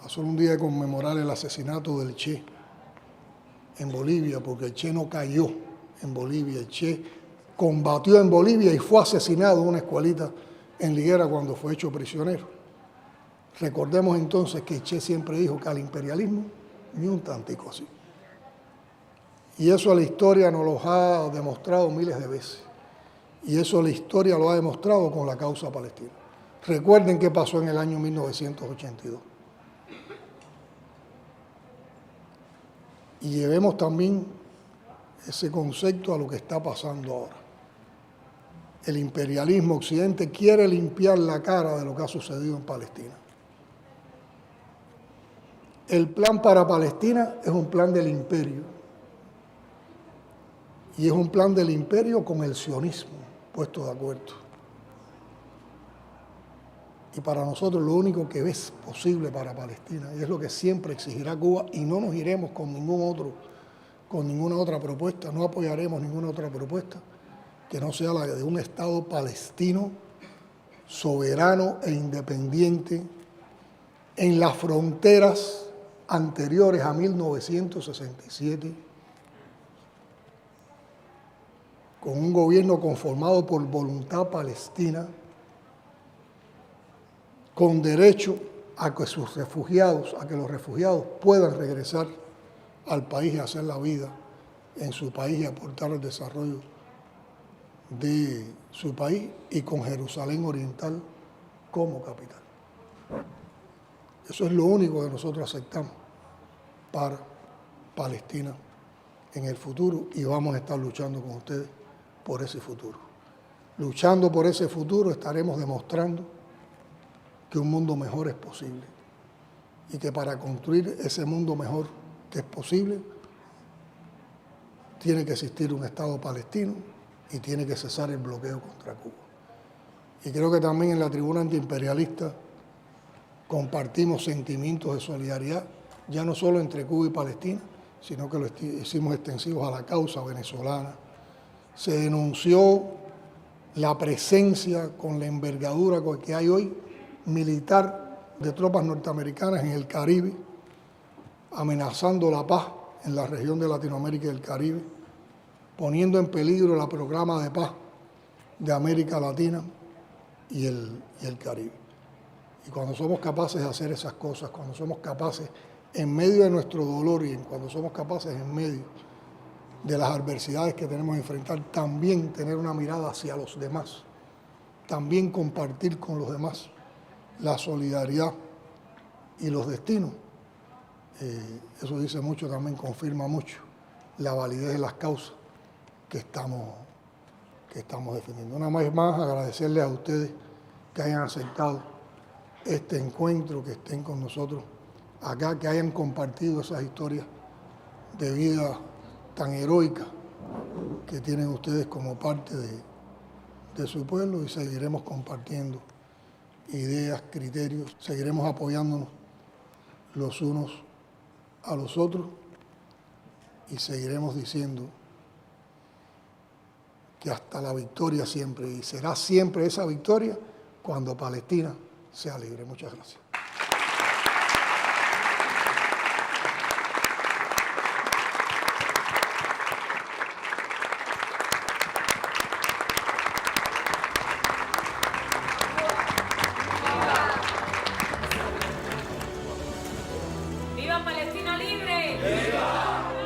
a solo un día de conmemorar el asesinato del Che en Bolivia, porque el Che no cayó en Bolivia, el Che combatió en Bolivia y fue asesinado en una escuelita en Liguera cuando fue hecho prisionero. Recordemos entonces que el Che siempre dijo que al imperialismo ni un tantico así. Y eso la historia nos lo ha demostrado miles de veces. Y eso la historia lo ha demostrado con la causa palestina. Recuerden qué pasó en el año 1982. Y llevemos también ese concepto a lo que está pasando ahora. El imperialismo occidente quiere limpiar la cara de lo que ha sucedido en Palestina. El plan para Palestina es un plan del imperio. Y es un plan del imperio con el sionismo, puesto de acuerdo. Y para nosotros lo único que es posible para Palestina, y es lo que siempre exigirá Cuba, y no nos iremos con ninguna otra propuesta, no apoyaremos ninguna otra propuesta que no sea la de un Estado palestino soberano e independiente en las fronteras anteriores a 1967, con un gobierno conformado por voluntad palestina, con derecho a que los refugiados puedan regresar al país y hacer la vida en su país y aportar al desarrollo de su país, y con Jerusalén Oriental como capital. Eso es lo único que nosotros aceptamos para Palestina en el futuro, y vamos a estar luchando con ustedes por ese futuro. Luchando por ese futuro estaremos demostrando que un mundo mejor es posible, y que para construir ese mundo mejor que es posible tiene que existir un Estado palestino y tiene que cesar el bloqueo contra Cuba. Y creo que también en la tribuna antiimperialista compartimos sentimientos de solidaridad, ya no solo entre Cuba y Palestina, sino que lo hicimos extensivos a la causa venezolana. Se denunció la presencia con la envergadura que hay hoy militar de tropas norteamericanas en el Caribe, amenazando la paz en la región de Latinoamérica y el Caribe, poniendo en peligro el programa de paz de América Latina y el Caribe. Y cuando somos capaces de hacer esas cosas, cuando somos capaces en medio de nuestro dolor y cuando somos capaces en medio de las adversidades que tenemos que enfrentar, también tener una mirada hacia los demás, también compartir con los demás la solidaridad y los destinos. Eso dice mucho, también confirma mucho la validez de las causas que estamos defendiendo. Una vez más, agradecerles a ustedes que hayan aceptado este encuentro, que estén con nosotros acá, que hayan compartido esas historias de vida tan heroicas que tienen ustedes como parte de su pueblo, y seguiremos compartiendo ideas, criterios, seguiremos apoyándonos los unos a los otros y seguiremos diciendo que hasta la victoria siempre, y será siempre esa victoria cuando Palestina sea libre. Muchas gracias. ¡Viva Palestina libre! ¡Viva!